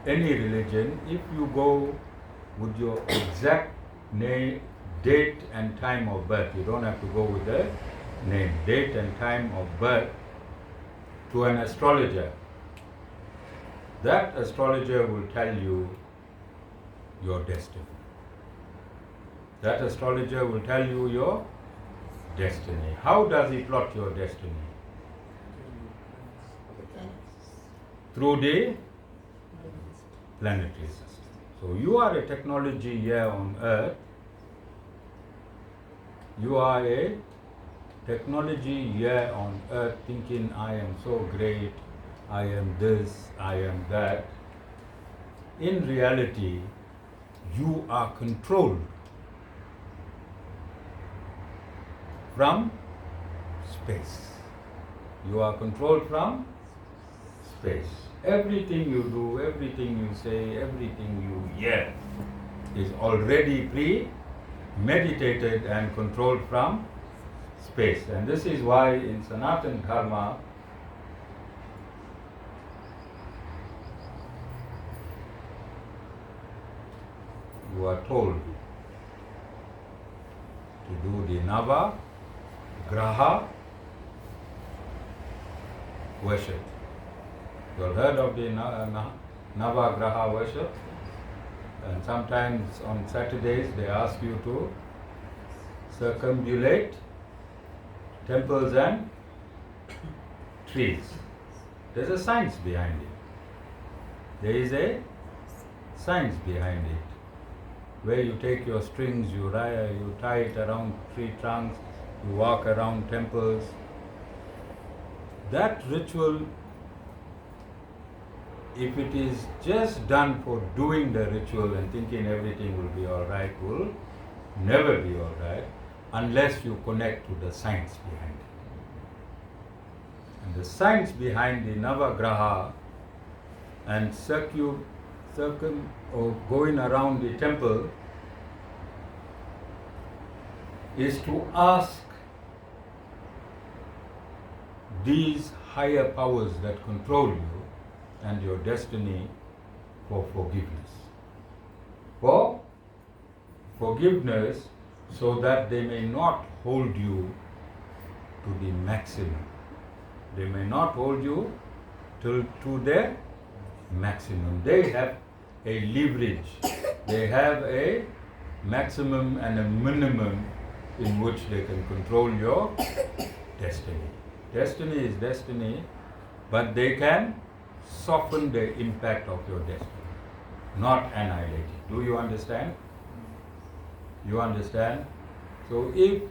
any religion. If you go with your exact name, date and time of birth, you don't have to go with the name, date and time of birth, to an astrologer. That astrologer will tell you your destiny. That astrologer will tell you your destiny. How does he plot your destiny? Through the planetary system. So you are a technology here on earth. You are a technology here on earth thinking I am so great, I am this, I am that. In reality, you are controlled from space. You are controlled from space. Everything you do, everything you say, everything you hear is already premeditated and controlled from space. And this is why in Sanatana Dharma, you are told to do the Nava Graha worship. You have heard of the Nava Graha worship? And sometimes on Saturdays they ask you to circumambulate temples and trees. There's a science behind it. There is a science behind it. Where you take your strings, you tie it around tree trunks, you walk around temples. That ritual, if it is just done for doing the ritual and thinking everything will be alright, will never be alright unless you connect to the science behind it. And the science behind the Navagraha and going around the temple is to ask these higher powers that control you and your destiny for forgiveness. For forgiveness, so that they may not hold you to the maximum. They may not hold you to their maximum. They have a leverage. They have a maximum and a minimum in which they can control your destiny. Destiny is destiny, but they can soften the impact of your destiny, not annihilate it. Do you understand? You understand? So if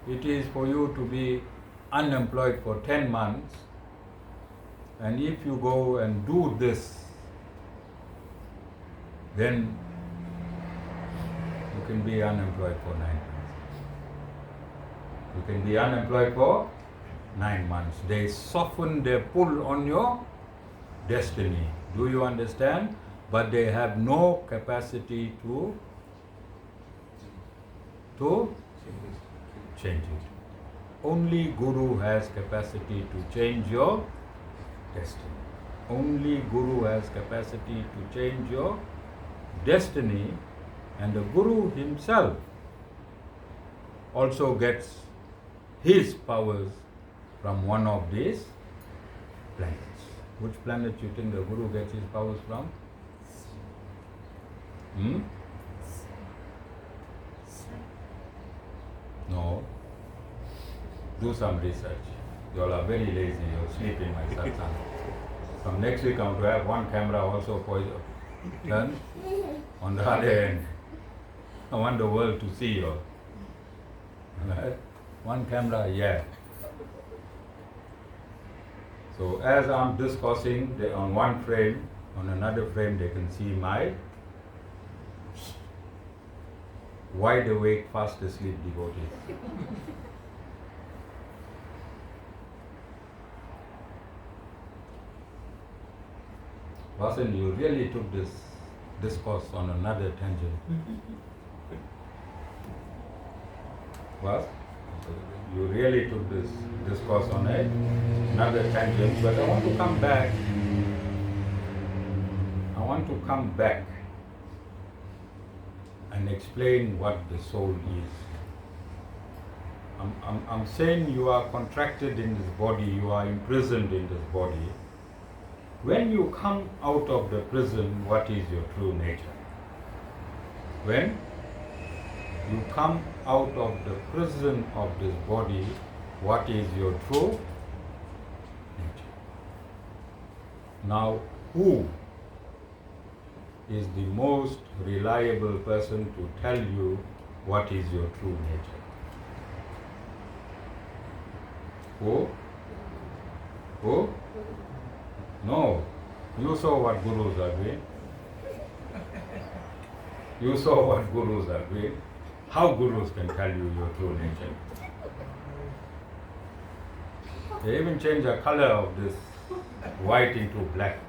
it is for you to be unemployed for 10 months, and if you go and do this, then you can be unemployed for 9 months. You can be unemployed for 9 months. They soften their pull on your destiny. Do you understand? But they have no capacity to change it. Only Guru has capacity to change your destiny. Only Guru has capacity to change your destiny, and the Guru himself also gets his powers from one of these planets. Which planet you think the Guru gets his powers from? No. Do some research. You all are very lazy. You'll sleep in my satsang. From next week, I'm to have one camera also for turn on the other end. I want the world to see you. Right? One camera, yeah. So as I'm discussing, on one frame, on another frame, they can see my wide awake, fast asleep devotees. Vasan, you really took this discourse on another tangent. What? You really took this discourse on another tangent, but I want to come back. I want to come back and explain what the soul is. I'm saying you are contracted in this body, you are imprisoned in this body. When you come out of the prison, what is your true nature? When you come out of the prison of this body, what is your true nature? Now, who is the most reliable person to tell you what is your true nature? Who? Who? No. You saw what gurus are doing. You saw what gurus are doing. How gurus can tell you your true nature? They even change the color of this white into black.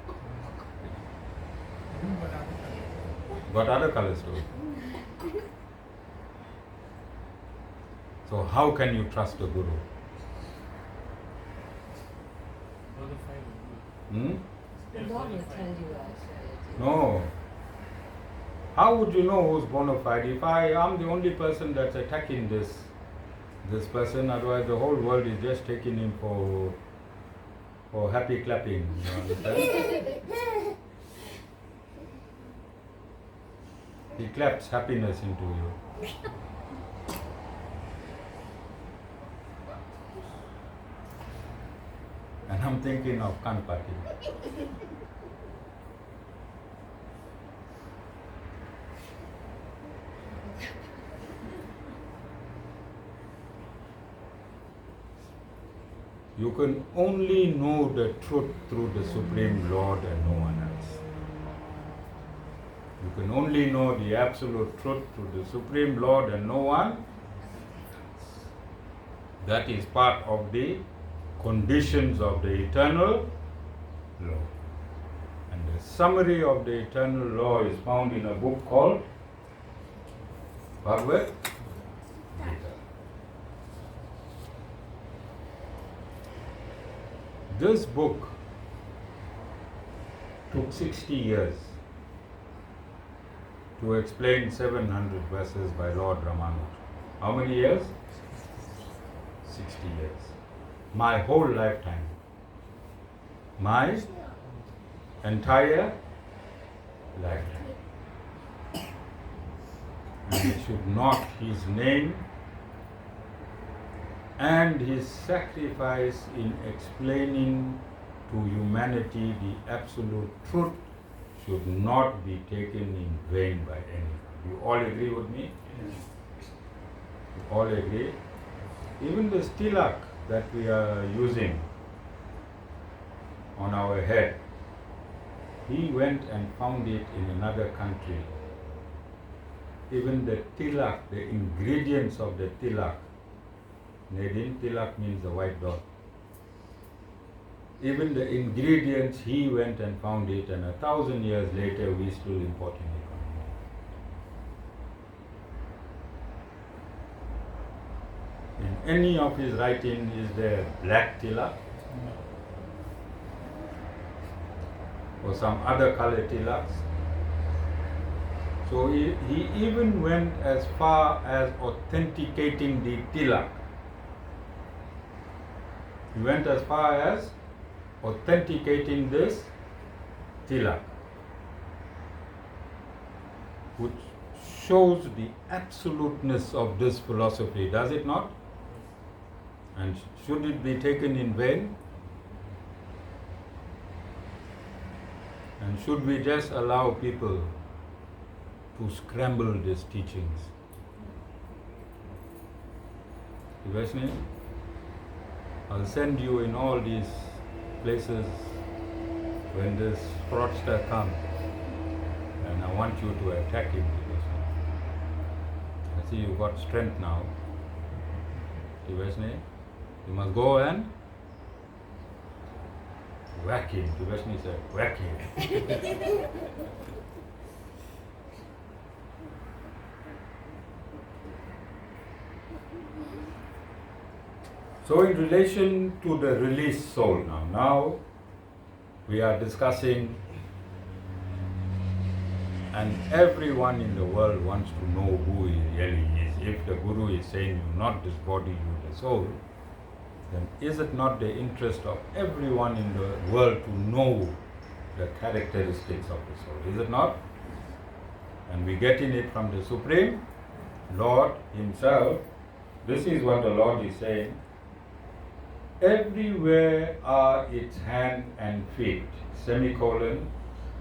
Got other colors too. So how can you trust a guru? Hmm? The Lord will tell you that. No. How would you know who's bona fide? If I am the only person that's attacking this person, otherwise the whole world is just taking him for happy clapping. You understand? He claps happiness into you. And I'm thinking of Kanpati. You can only know the truth through the Supreme Lord and no one else. You can only know the absolute truth through the Supreme Lord and no one. That is part of the conditions of the eternal law. And the summary of the eternal law is found in a book called Bhagavad Gita. This book took 60 years to explain 700 verses by Lord Ramanuja. How many years? 60 years. My whole lifetime. My entire lifetime. And it should not his name and his sacrifice in explaining to humanity the absolute truth should not be taken in vain by anyone. You all agree with me? Yes. You all agree? Even the tilak that we are using on our head, he went and found it in another country. Even the tilak, the ingredients of the tilak, Nedin, tilak means the white dot. Even the ingredients, he went and found it, and 1,000 years later we still importing it. In any of his writing is there black tilak or some other color tilaks. So he even went as far as authenticating the tilak. He went as far as authenticating this tilak, which shows the absoluteness of this philosophy, does it not? And should it be taken in vain? And should we just allow people to scramble these teachings? Tivashni, I'll send you in all these places when this fraudster comes, and I want you to attack him. Tivashni. I see you got strength now. Tivashni, you must go and whack him. Tivashni said, whack him. So in relation to the released soul now we are discussing, and everyone in the world wants to know who he really is. If the Guru is saying you not this body, you the soul, then is it not the interest of everyone in the world to know the characteristics of the soul? Is it not? And we getting it from the Supreme Lord Himself. This is what the Lord is saying. Everywhere are its hand and feet, semicolon,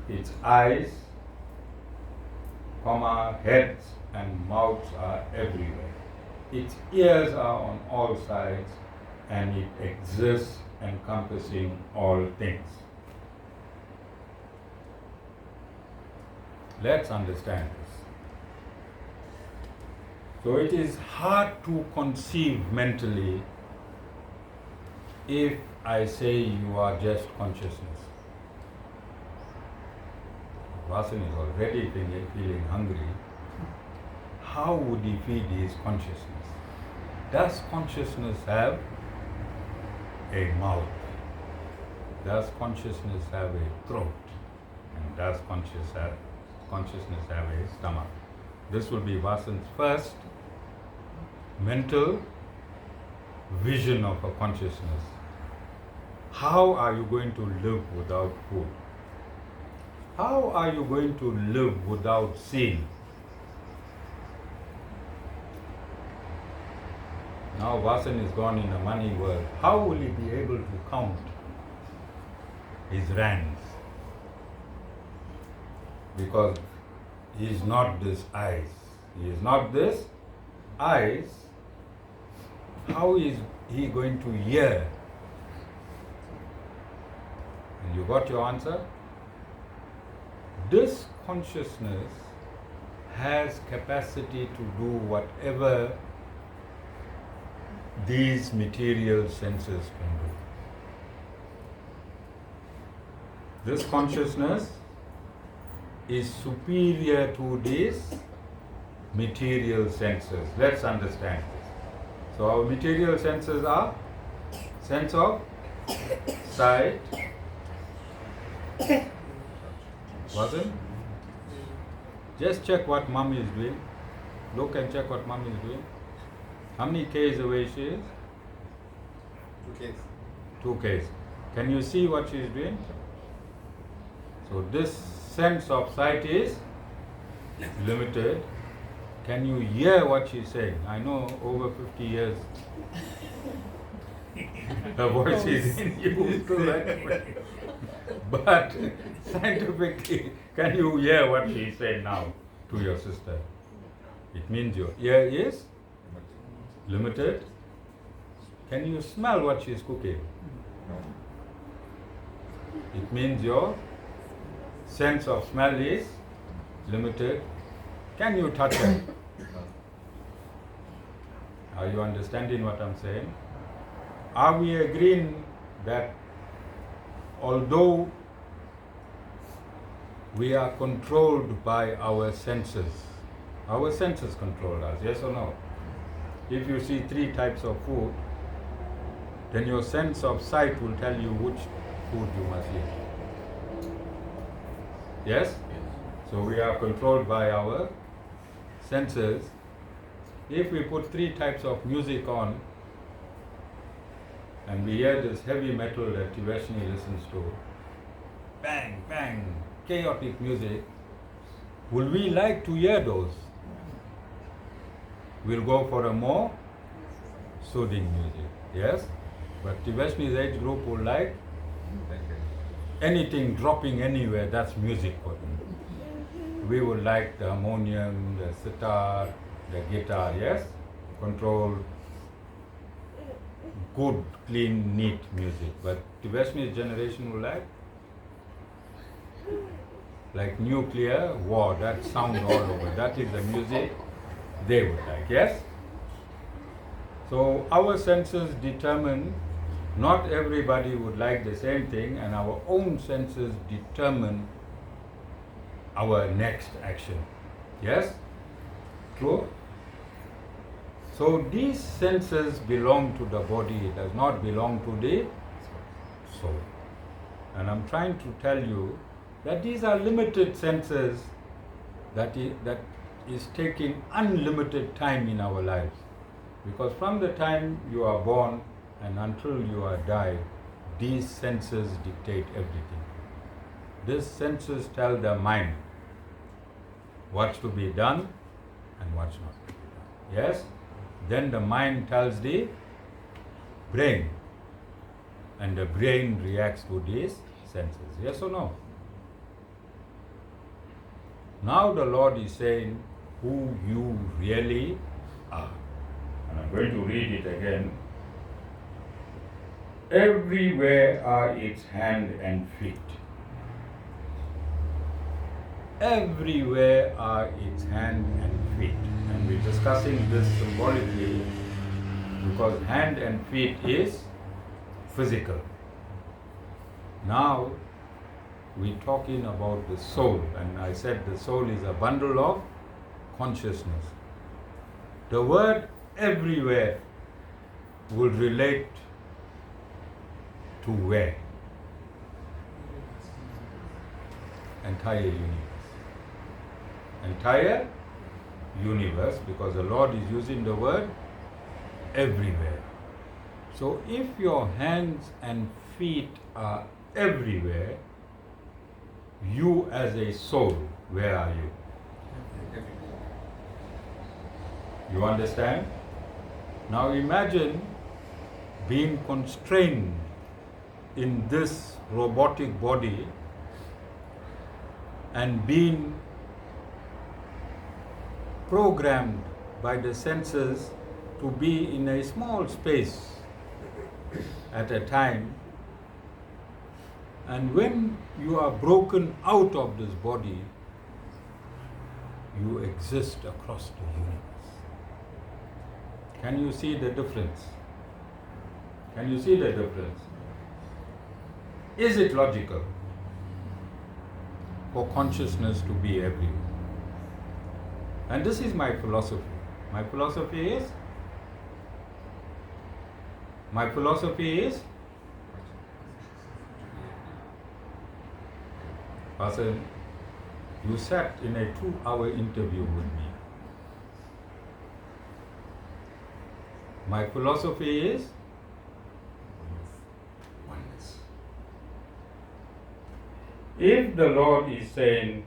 its eyes, comma, heads and mouths are everywhere. Its ears are on all sides, and it exists encompassing all things. Let's understand this. So it is hard to conceive mentally if I say you are just consciousness. Vasan is already feeling hungry. How would he feed his consciousness? Does consciousness have a mouth? Does consciousness have a throat? And does consciousness have a stomach? This will be Vasan's first mental vision of a consciousness. How are you going to live without food? How are you going to live without seeing? Now Vasan is gone in the money world. How will he be able to count his rands? Because he is not this eyes. He is not this eyes. How is he going to hear? And you got your answer? This consciousness has capacity to do whatever these material senses can do. This consciousness is superior to these material senses. Let's understand this. So our material senses are sense of sight, Wasn't? Just check what mom is doing. Look and check what mom is doing. How many Ks away she is? 2 Ks. 2 Ks. Can you see what she is doing? So this sense of sight is limited. Can you hear what she's saying? I know over 50 years her voice is in you to that way. But scientifically, can you hear what she is saying now to your sister? It means your ear is limited. Can you smell what she is cooking? It means your sense of smell is limited. Can you touch her? Are you understanding what I'm saying? Are we agreeing that although we are controlled by our senses control us, yes or no? If you see 3 types of food, then your sense of sight will tell you which food you must eat. Yes? So we are controlled by our senses. If we put 3 types of music on, and we hear this heavy metal that Tivashni listens to, bang, bang, chaotic music, will we like to hear those? We'll go for a more soothing music, yes? But Tivashni's age group will like anything dropping anywhere, that's music for them. We would like the harmonium, the sitar, the guitar, yes? Controlled, good, clean, neat music. But the Westerners generation would like nuclear war, that sound all over. That is the music they would like, yes? So our senses determine, not everybody would like the same thing, and our own senses determine our next action. Yes? True? So these senses belong to the body, it does not belong to the soul. And I'm trying to tell you that these are limited senses that is taking unlimited time in our lives. Because from the time you are born and until you are died, these senses dictate everything. These senses tell the mind what's to be done and what's not to be done. Yes? Then the mind tells the brain, and the brain reacts to these senses. Yes or no? Now the Lord is saying who you really are. And I'm going to read it again. Everywhere are its hand and feet. Everywhere are its hand and feet. And we're discussing this symbolically because hand and feet is physical. Now we're talking about the soul, and I said the soul is a bundle of consciousness. The word everywhere will relate to where? Entire universe. Entire universe, because the Lord is using the word everywhere. So if your hands and feet are everywhere, you as a soul, where are you? You understand? Now imagine being constrained in this robotic body and being programmed by the senses to be in a small space at a time. And when you are broken out of this body, you exist across the universe. Can you see the difference? Can you see the difference? Is it logical for consciousness to be everywhere? And this is my philosophy. My philosophy is Pastor, you sat in a 2-hour interview with me. My philosophy is oneness. If the Lord is saying,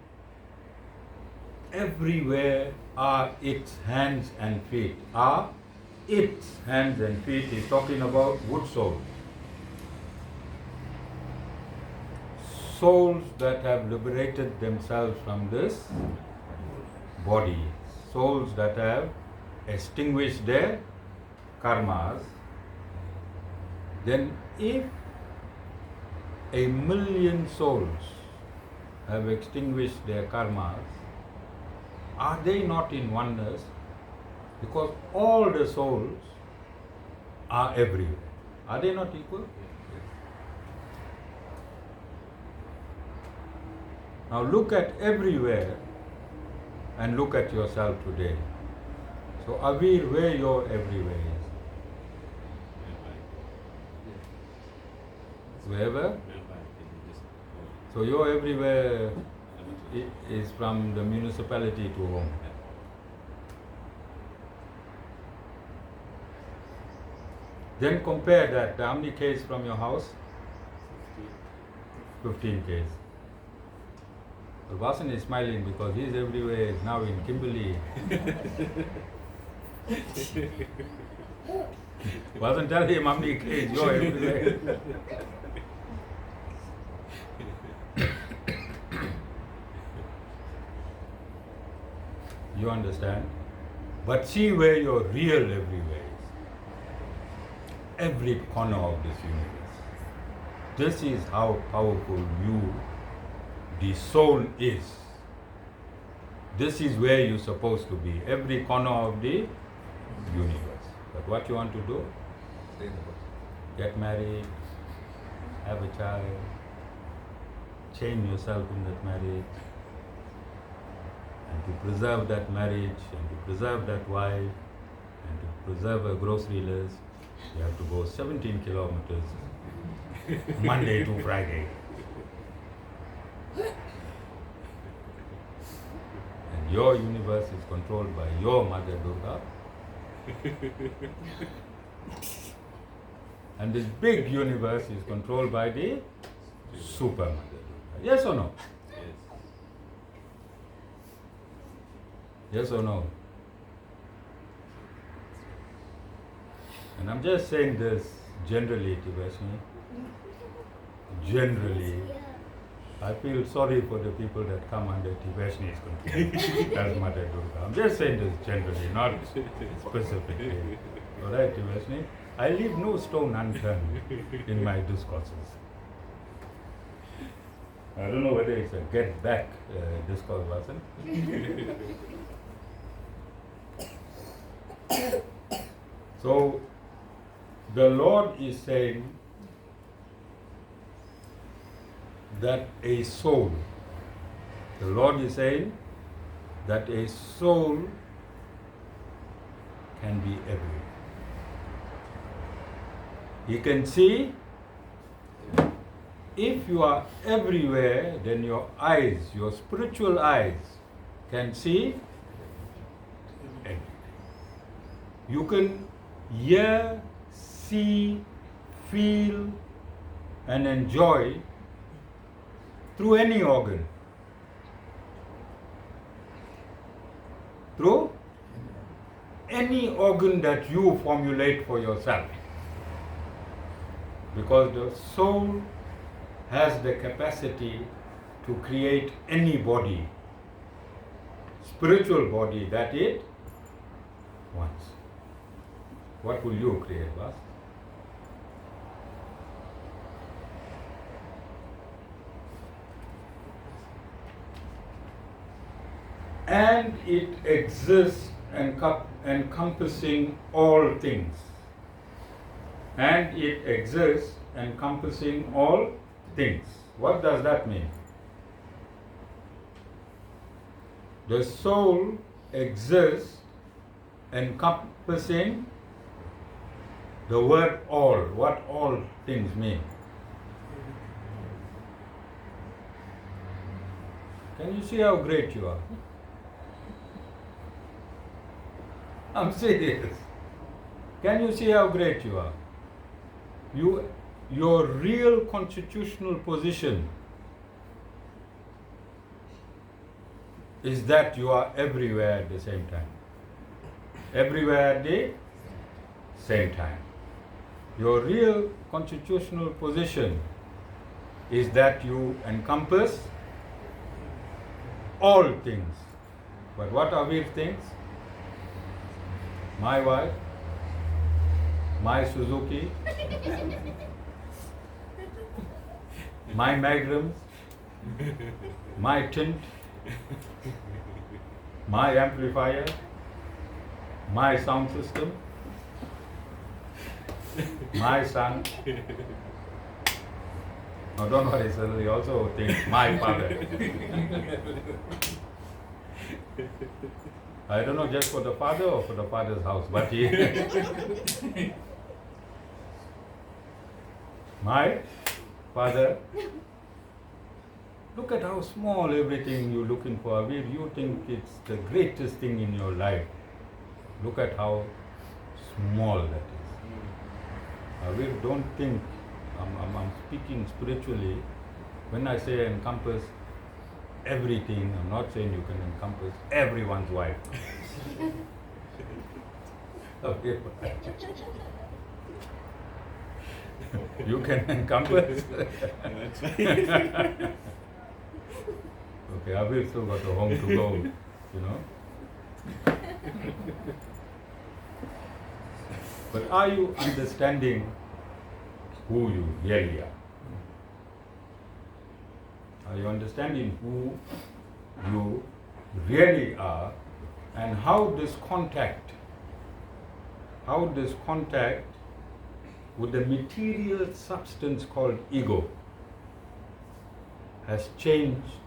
everywhere are its hands and feet, its hands and feet is talking about good souls. Souls that have liberated themselves from this body, souls that have extinguished their karmas. Then if 1,000,000 souls have extinguished their karmas, are they not in oneness? Because all the souls are everywhere. Are they not equal? Now look at everywhere and look at yourself today. So Avir, where your everywhere is? Wherever? So your everywhere is from the municipality to home. Then compare that. How many Ks from your house? 15 Ks. Well, Vasan is smiling because he's everywhere now in Kimberley. Vasan, tell him how many Ks you're everywhere. You understand? But see where your real everywhere is. Every corner of this universe. This is how powerful you, the soul, is. This is where you're supposed to be. Every corner of the universe. But what you want to do? Stay in the body. Get married, have a child, chain yourself in that marriage, and to preserve that marriage, and to preserve that wife, and to preserve a grocery list, you have to go 17 kilometers Monday to Friday. And your universe is controlled by your Mother Durga. And this big universe is controlled by the Super Mother Durga. Yes or no? Yes. Yes or no? And I'm just saying this generally, Tibeshni. Generally, I feel sorry for the people that come under Tibeshni's control as Mother Durga. I'm just saying this generally, not specifically. Alright, Tibeshni? I leave no stone unturned in my discourses. I don't know whether it's a get back discourse, wasn't So, the Lord is saying that a soul, the Lord is saying that a soul can be everywhere. You can see, if you are everywhere, then your eyes, your spiritual eyes, can see everything. You can hear, see, feel, and enjoy through any organ. Through any organ that you formulate for yourself. Because the soul has the capacity to create any body, spiritual body that it wants. What will you create, Vas? And it exists encompassing all things. And it exists encompassing all things. What does that mean? The soul exists encompassing the word all. What all things mean? Can you see how great you are? I'm serious. Can you see how great you are? Your real constitutional position is that you are everywhere at the same time. Everywhere at the same time. Your real constitutional position is that you encompass all things. But what are these things? My wife, my Suzuki, my magnums, my tint, my amplifier, my sound system, my son. Now don't worry, sir, he also thinks my father. I don't know just for the father or for the father's house, but he my father. Look at how small everything you're looking for. Avir, you think it's the greatest thing in your life. Look at how small that is. Avir, don't think, I'm speaking spiritually. When I say encompass everything, I'm not saying you can encompass everyone's wife. Okay. You can encompass. That's right. Okay, I've still got a home to go, you know. But are you understanding who you really are? Are you understanding who you really are and how this contact with the material substance called ego has changed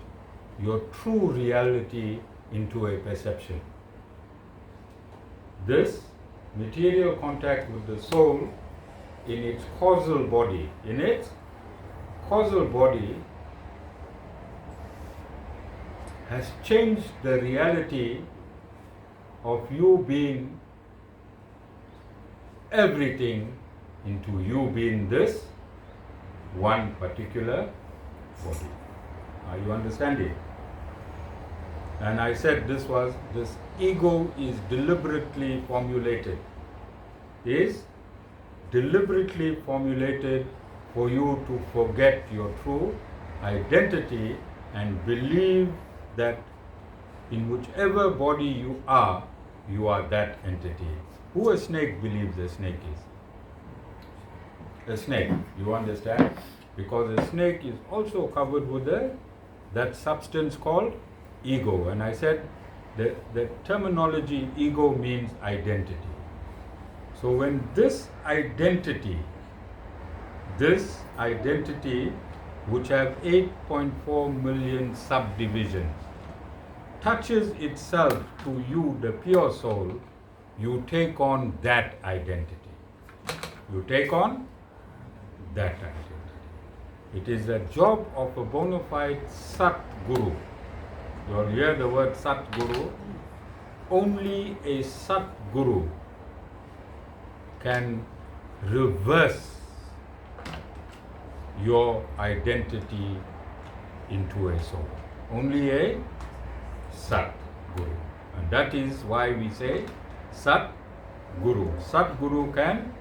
your true reality into a perception? This material contact with the soul in its causal body, has changed the reality of you being everything into you being this one particular body. Are you understanding? And I said this ego is deliberately formulated for you to forget your true identity and believe that in whichever body you are that entity. Who a snake believes a snake is? A snake, you understand? Because a snake is also covered with that substance called ego. And I said the terminology ego means identity. So when this identity which have 8.4 million subdivisions touches itself to you, the pure soul, you take on that identity. You take on that identity. It is the job of a bona fide Sat Guru. You'll hear the word Sat Guru. Only a Sat Guru can reverse your identity into a soul. Only a Sat Guru. And that is why we say Sat Guru. Sat Guru can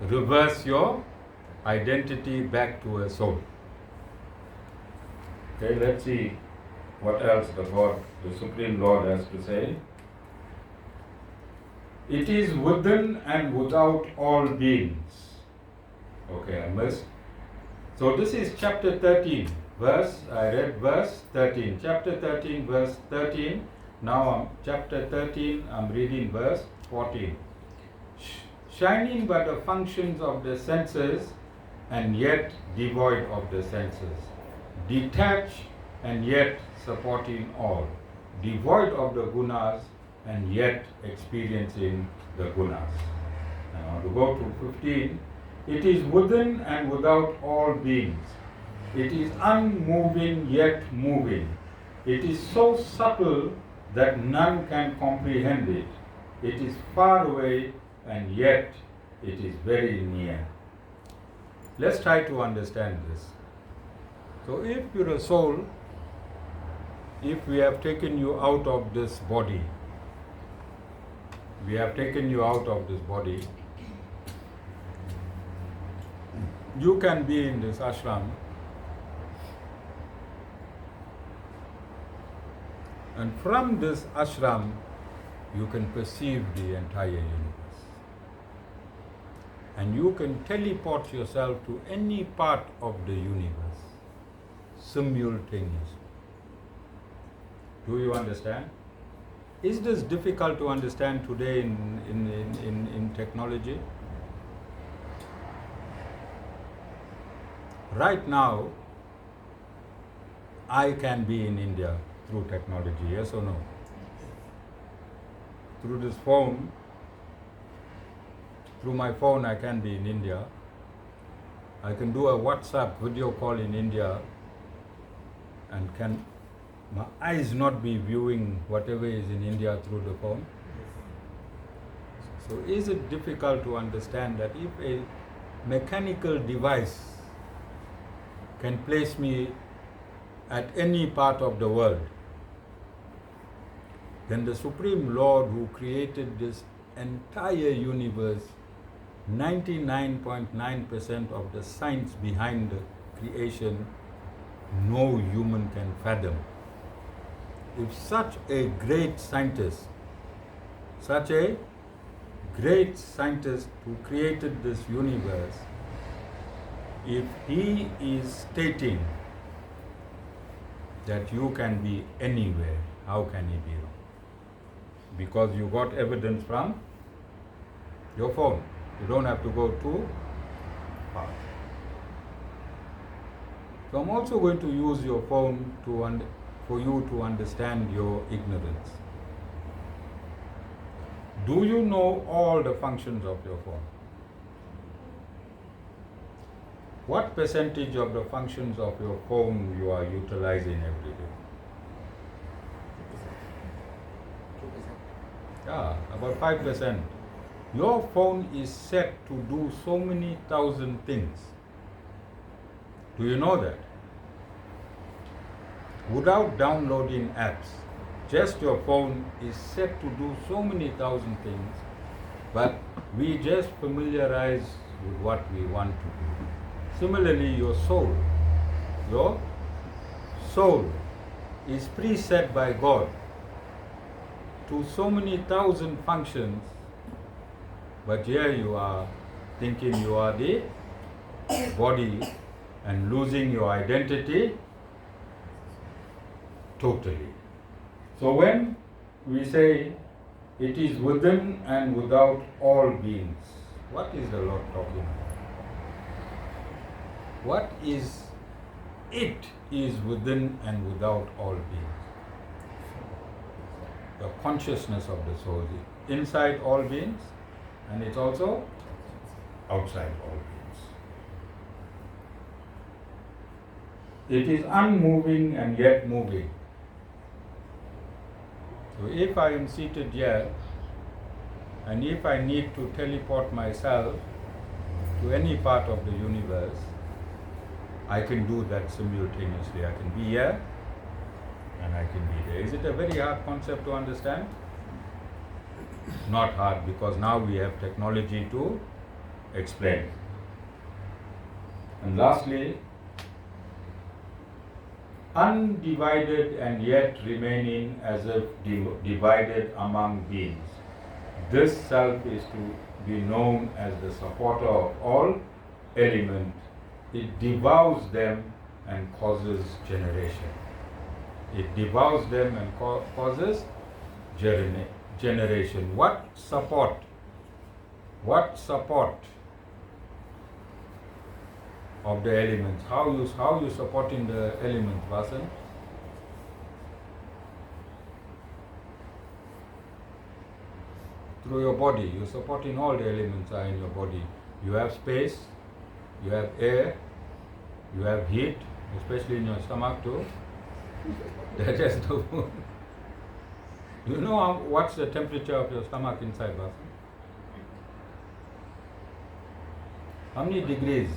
reverse your identity back to a soul. Okay, let's see what else the Supreme Lord has to say. It is within and without all beings. Okay, I missed. So this is chapter 13, I read verse 13. Chapter 13, verse 13. Now chapter 13, I'm reading verse 14. Shining by the functions of the senses and yet devoid of the senses. Detached and yet supporting all. Devoid of the gunas and yet experiencing the gunas. Now to go to 15. It is within and without all beings. It is unmoving yet moving. It is so subtle that none can comprehend it. It is far away and yet it is very near. Let's try to understand this. So if you're a soul, if we have taken you out of this body, you can be in this ashram and from this ashram you can perceive the entire universe and you can teleport yourself to any part of the universe simultaneously. Do you understand? Is this difficult to understand today in technology? Right now, I can be in India through technology, yes or no? Through this phone, through my phone I can be in India. I can do a WhatsApp video call in India and can my eyes not be viewing whatever is in India through the phone? So is it difficult to understand that if a mechanical device can place me at any part of the world, then the Supreme Lord who created this entire universe, 99.9% of the science behind the creation, no human can fathom. If such a great scientist such a great scientist who created this universe, if he is stating that you can be anywhere, how can he be wrong? Because you got evidence from your phone. You don't have to go too far. So I'm also going to use your phone for you to understand your ignorance. Do you know all the functions of your phone? What percentage of the functions of your phone you are utilizing every day? 2%. Yeah, about 5%. Your phone is set to do so many thousand things. Do you know that? Without downloading apps, just your phone is set to do so many thousand things, but we just familiarize with what we want to do. Similarly, your soul is preset by God to so many thousand functions, but here you are thinking you are the body and losing your identity totally. So when we say it is within and without all beings, what is the Lord talking about? What is it is within and without all beings? The consciousness of the soul is inside all beings, and it's also outside all beings. It is unmoving and yet moving. So if I am seated here, and if I need to teleport myself to any part of the universe, I can do that simultaneously. I can be here and I can be there. Is it a very hard concept to understand? Not hard, because now we have technology to explain. And lastly, undivided and yet remaining as if divided among beings. This self is to be known as the supporter of all elements. It devours them and causes generation. It devours them and causes generation. What support? What support of the elements? How you supporting the elements, Vasan? Through your body. You're supporting all the elements are in your body. You have space, you have air, you have heat, especially in your stomach too. There's just no food. You know what's the temperature of your stomach inside, Vasan? How many degrees?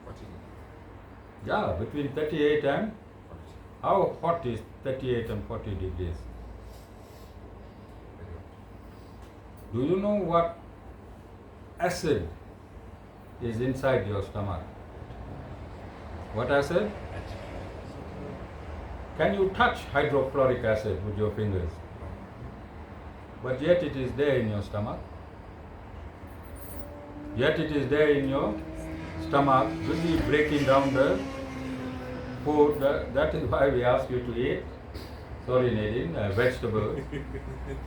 40. Yeah, between 38 and, how hot is 38 and 40 degrees? Do you know what acid is inside your stomach? What acid? Can you touch hydrochloric acid with your fingers? But yet it is there in your stomach. Yet it is there in your stomach, busy breaking down the food. That is why we ask you to eat, sorry Nadine, vegetables.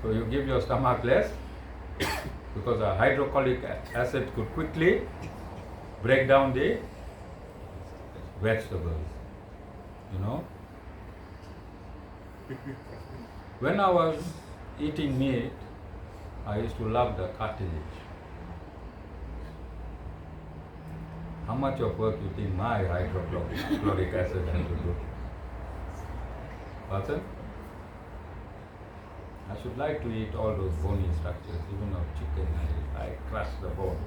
So you give your stomach less, because a hydrochloric acid could quickly break down the vegetables. You know? When I was eating meat, I used to love the cartilage. How much of work you think my hydrochloric acid has to do? Watson? I should like to eat all those bony structures, even of chicken. I crush the bone.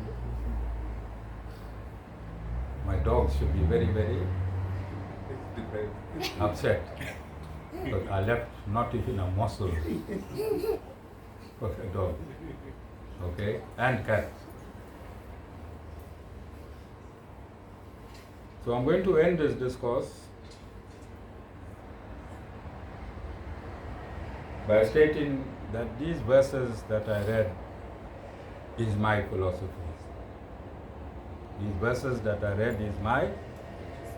My dogs should be very, very upset. But I left not even a morsel for the dog. Okay? And cats. So I'm going to end this discourse by stating that these verses that I read is my philosophy. These verses that I read is my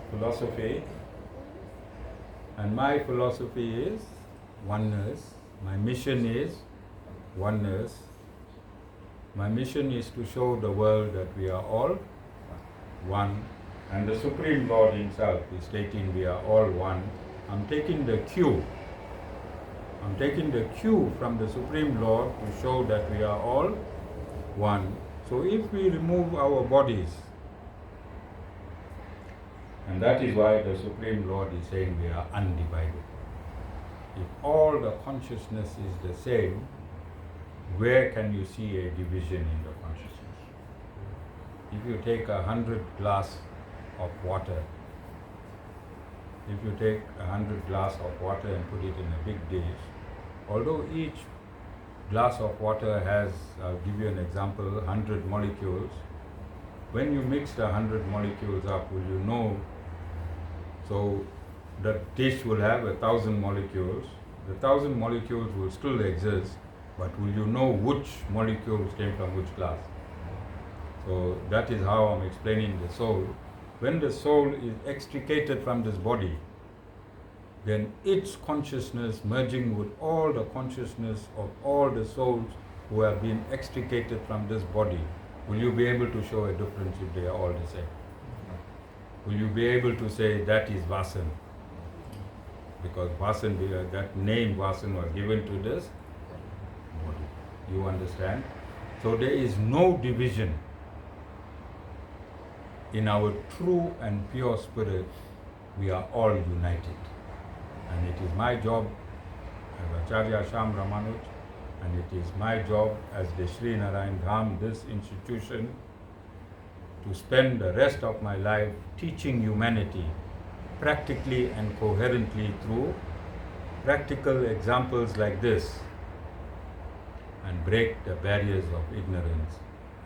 philosophy, and my philosophy is oneness. My mission is oneness. My mission is to show the world that we are all one, and the Supreme Lord Himself is stating we are all one. I'm taking the cue from the Supreme Lord to show that we are all one. So if we remove our bodies, and that is why the Supreme Lord is saying we are undivided. If all the consciousness is the same, where can you see a division in the consciousness? If you take 100 glass of water, if you take 100 glass of water and put it in a big dish, although each glass of water has, I'll give you an example, 100 molecules, when you mix the 100 molecules up, will you know? So the dish will have 1,000 molecules. The 1,000 molecules will still exist, but will you know which molecules came from which glass? So that is how I'm explaining the soul. When the soul is extricated from this body, then its consciousness merging with all the consciousness of all the souls who have been extricated from this body, will you be able to show a difference if they are all the same? Will you be able to say that is Vasan? Because Vasan, that name Vasan was given to this body. You understand? So there is no division in our true and pure spirit. We are all united. And it is my job as Acharya Sham Ramanuj, and it is my job as the Sri Narayan Dham, this institution, to spend the rest of my life teaching humanity practically and coherently through practical examples like this, and break the barriers of ignorance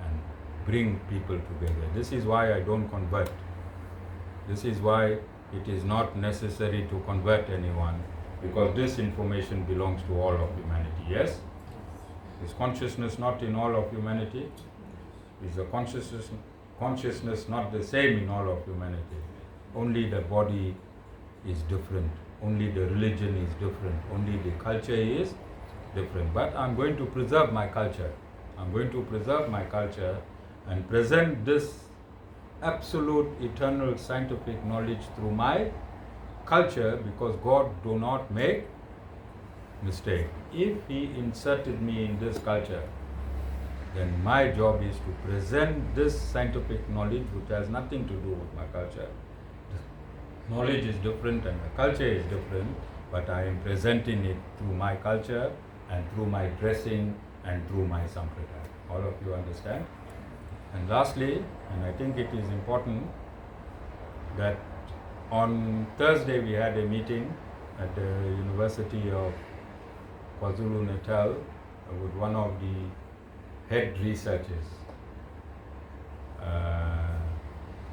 and bring people together. This is why I don't convert. This is why it is not necessary to convert anyone, because this information belongs to all of humanity. Yes? Is consciousness not in all of humanity? Is the consciousness not the same in all of humanity? Only the body is different. Only the religion is different. Only the culture is different. But I'm going to preserve my culture. I'm going to preserve my culture and present this absolute eternal scientific knowledge through my culture, because God do not make mistake. If He inserted me in this culture, then my job is to present this scientific knowledge which has nothing to do with my culture. Knowledge is different and the culture is different, but I am presenting it through my culture and through my dressing and through my sampradaya. All of you understand? And lastly, and I think it is important, that on Thursday we had a meeting at the University of KwaZulu-Natal with one of the head researchers,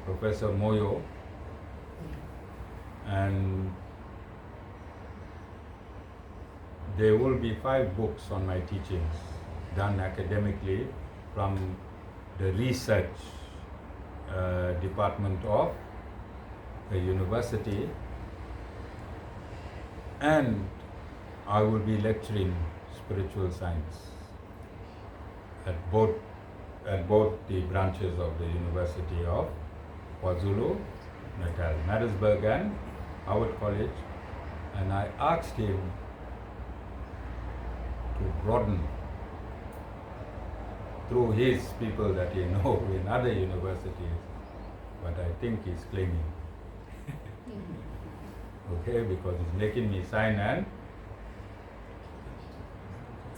Professor Moyo, and there will be 5 books on my teachings done academically from the research department of the university, and I will be lecturing spiritual science at both the branches of the University of KwaZulu-Natal, Maritzburg and Howard College, and I asked him to broaden through his people that he knows in other universities, but I think he's claiming. Okay, because he's making me sign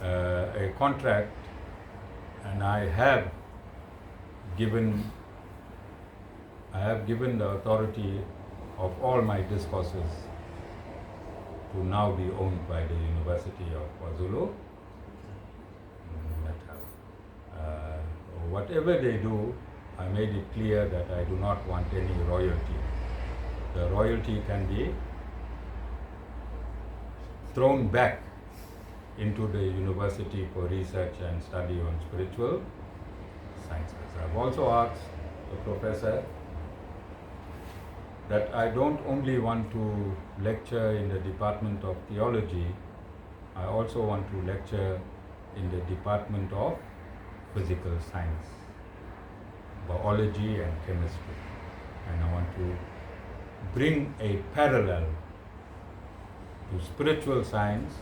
a contract, and I have given the authority of all my discourses to now be owned by the University of KwaZulu-Natal. Whatever they do, I made it clear that I do not want any royalty. The royalty can be thrown back into the university for research and study on spiritual sciences. I've also asked the professor that I don't only want to lecture in the Department of Theology, I also want to lecture in the Department of Physical Science, Biology and Chemistry. And I want to bring a parallel to spiritual science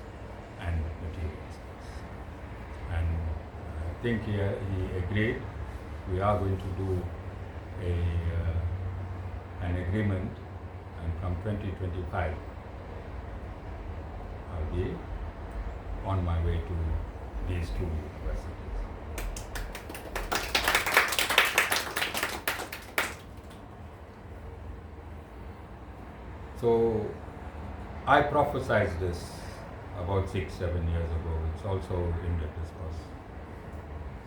and material science. And I think he agreed. We are going to do an agreement, and from 2025 I'll be on my way to these two universities. So I prophesied this about 6-7 years ago. It's also in the discourse.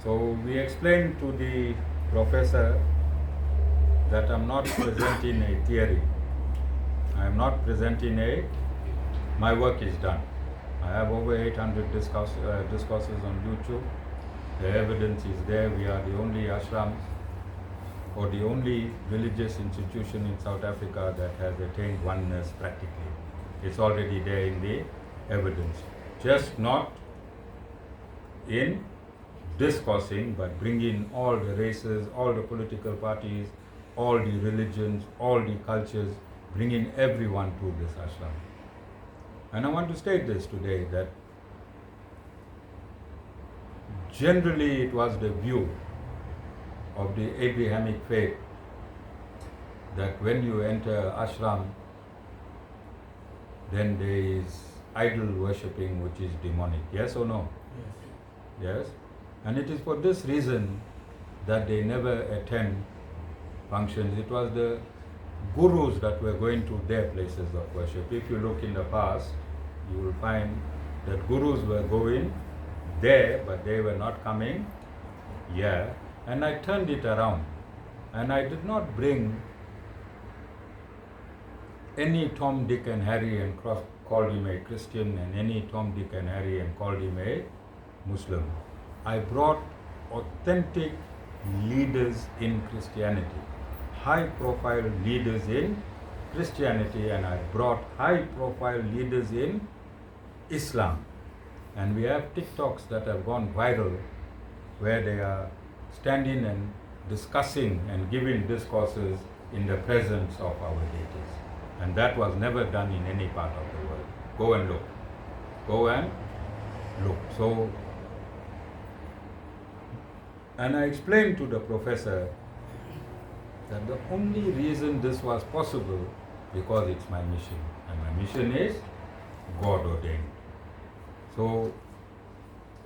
So we explained to the professor that I'm not presenting a theory. I am not presenting my work is done. I have over 800 discourses on YouTube. The evidence is there. We are the only ashram or the only religious institution in South Africa that has attained oneness practically. It's already there in the evidence. Just not in discoursing, but bringing all the races, all the political parties, all the religions, all the cultures, bringing everyone to this ashram. And I want to state this today, that generally it was the view of the Abrahamic faith that when you enter ashram, then there is idol worshipping which is demonic. Yes or no? Yes. And it is for this reason that they never attend functions. It was the gurus that were going to their places of worship. If you look in the past, you will find that gurus were going there, but they were not coming here. And I turned it around, and I did not bring any Tom, Dick and Harry and called him a Christian, and any Tom, Dick and Harry and called him a Muslim. I brought authentic leaders in Christianity, high profile leaders in Christianity, and I brought high profile leaders in Islam. And we have TikToks that have gone viral where they are standing and discussing and giving discourses in the presence of our deities. And that was never done in any part of the world. Go and look. Go and look. So, and I explained to the professor that the only reason this was possible because it's my mission. And my mission is God ordained. So,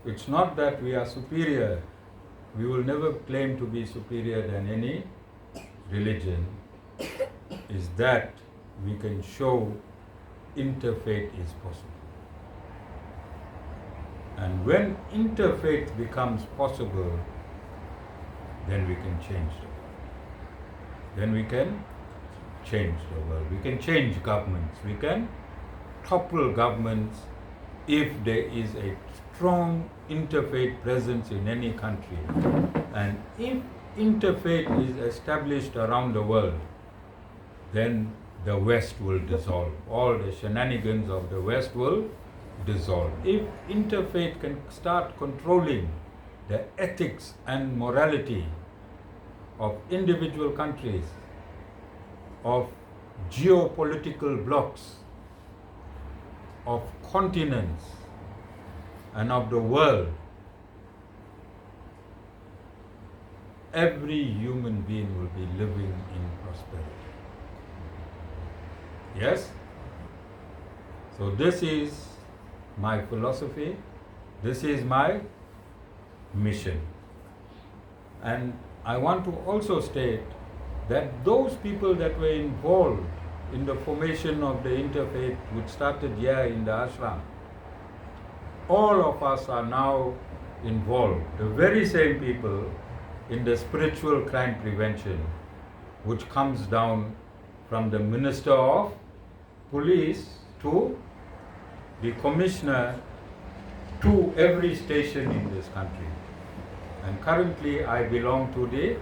it's not that we are superior. We will never claim to be superior than any religion. Is that we can show interfaith is possible. And when interfaith becomes possible, then we can change the world. Then we can change the world. We can change governments. We can topple governments if there is a strong interfaith presence in any country. And if interfaith is established around the world, then the West will dissolve. All the shenanigans of the West will dissolve. If interfaith can start controlling the ethics and morality of individual countries, of geopolitical blocks, of continents, and of the world, every human being will be living in prosperity. Yes? So this is my philosophy, this is my mission. And I want to also state that those people that were involved in the formation of the interfaith which started here in the ashram, all of us are now involved, the very same people, in the spiritual crime prevention, which comes down from the Minister of Police to the Commissioner to every station in this country. And currently I belong to the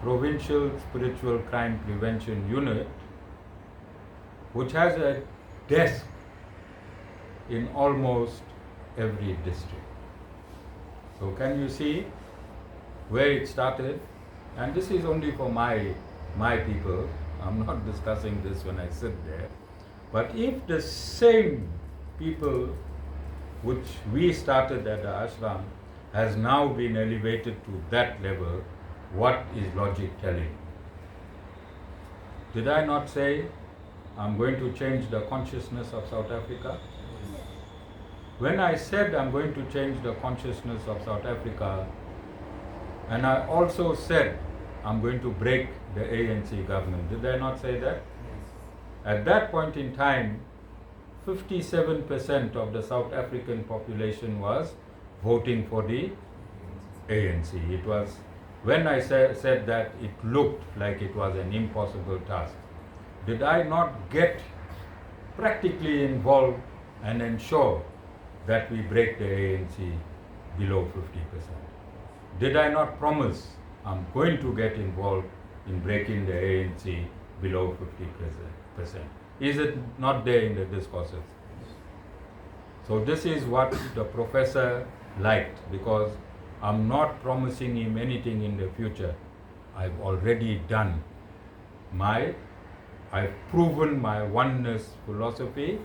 Provincial Spiritual Crime Prevention Unit, which has a desk in almost every district. So can you see where it started? And this is only for my people. I'm not discussing this when I sit there. But if the same people which we started at the ashram has now been elevated to that level, what is logic telling? Did I not say I'm going to change the consciousness of South Africa? When I said I'm going to change the consciousness of South Africa, and I also said I'm going to break the ANC government, did I not say that? At that point in time, 57% of the South African population was voting for the ANC. It was, when I said that, it looked like it was an impossible task. Did I not get practically involved and ensure that we break the ANC below 50%? Did I not promise I'm going to get involved in breaking the ANC below 50%? Is it not there in the discourses? So this is what the professor liked, because I'm not promising him anything in the future. I've already done I've proven my oneness philosophy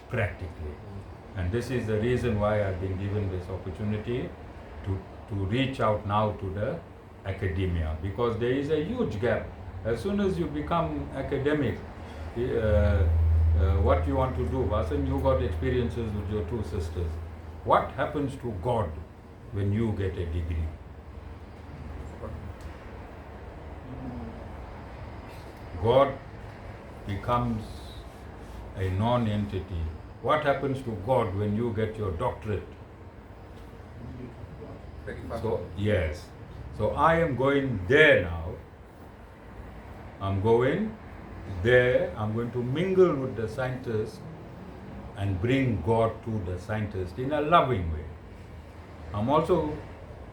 practically. And this is the reason why I've been given this opportunity to reach out now to the academia, because there is a huge gap. As soon as you become academic, what you want to do, Vasan, you got experiences with your two sisters. What happens to God when you get a degree? God becomes a non-entity. What happens to God when you get your doctorate? So, yes. So I am going there now. I'm going there. I'm going to mingle with the scientists and bring God to the scientists in a loving way. I'm also,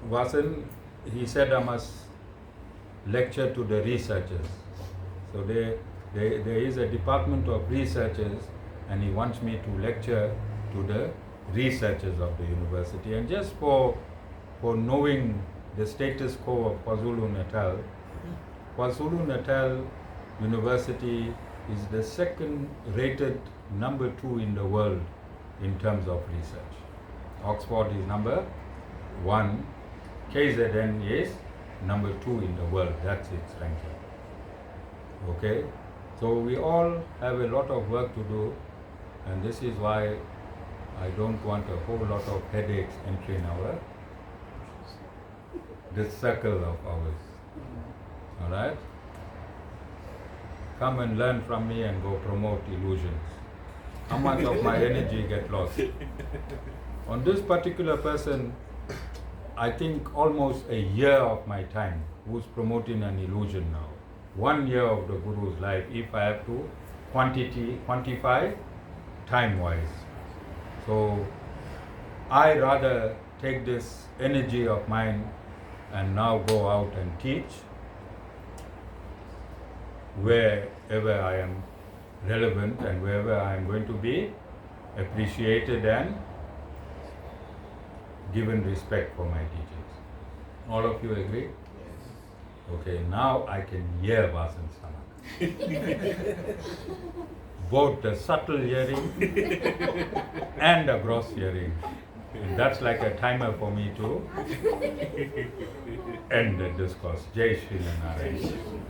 Vasan, he said I must lecture to the researchers. So there is a department of researchers, and he wants me to lecture to the researchers of the university. And just for knowing the status quo of KwaZulu-Natal, KwaZulu-Natal University is the second rated number 2 in the world in terms of research. Oxford is number 1, KZN is number 2 in the world. That's its ranking. Okay? So we all have a lot of work to do, and this is why I don't want a whole lot of headaches entering this circle of ours. Alright? Come and learn from me and go promote illusions. How much of my energy get lost? On this particular person, I think almost a year of my time who's promoting an illusion now. 1 year of the Guru's life, if I have to quantify time-wise. So I rather take this energy of mine and now go out and teach wherever I am relevant and wherever I am going to be appreciated and given respect for my teachings. All of you agree? Yes. Okay, now I can hear Vasan's stomach. Both the subtle hearing and the gross hearing. And that's like a timer for me to end the discourse. Jai Shri Narayan.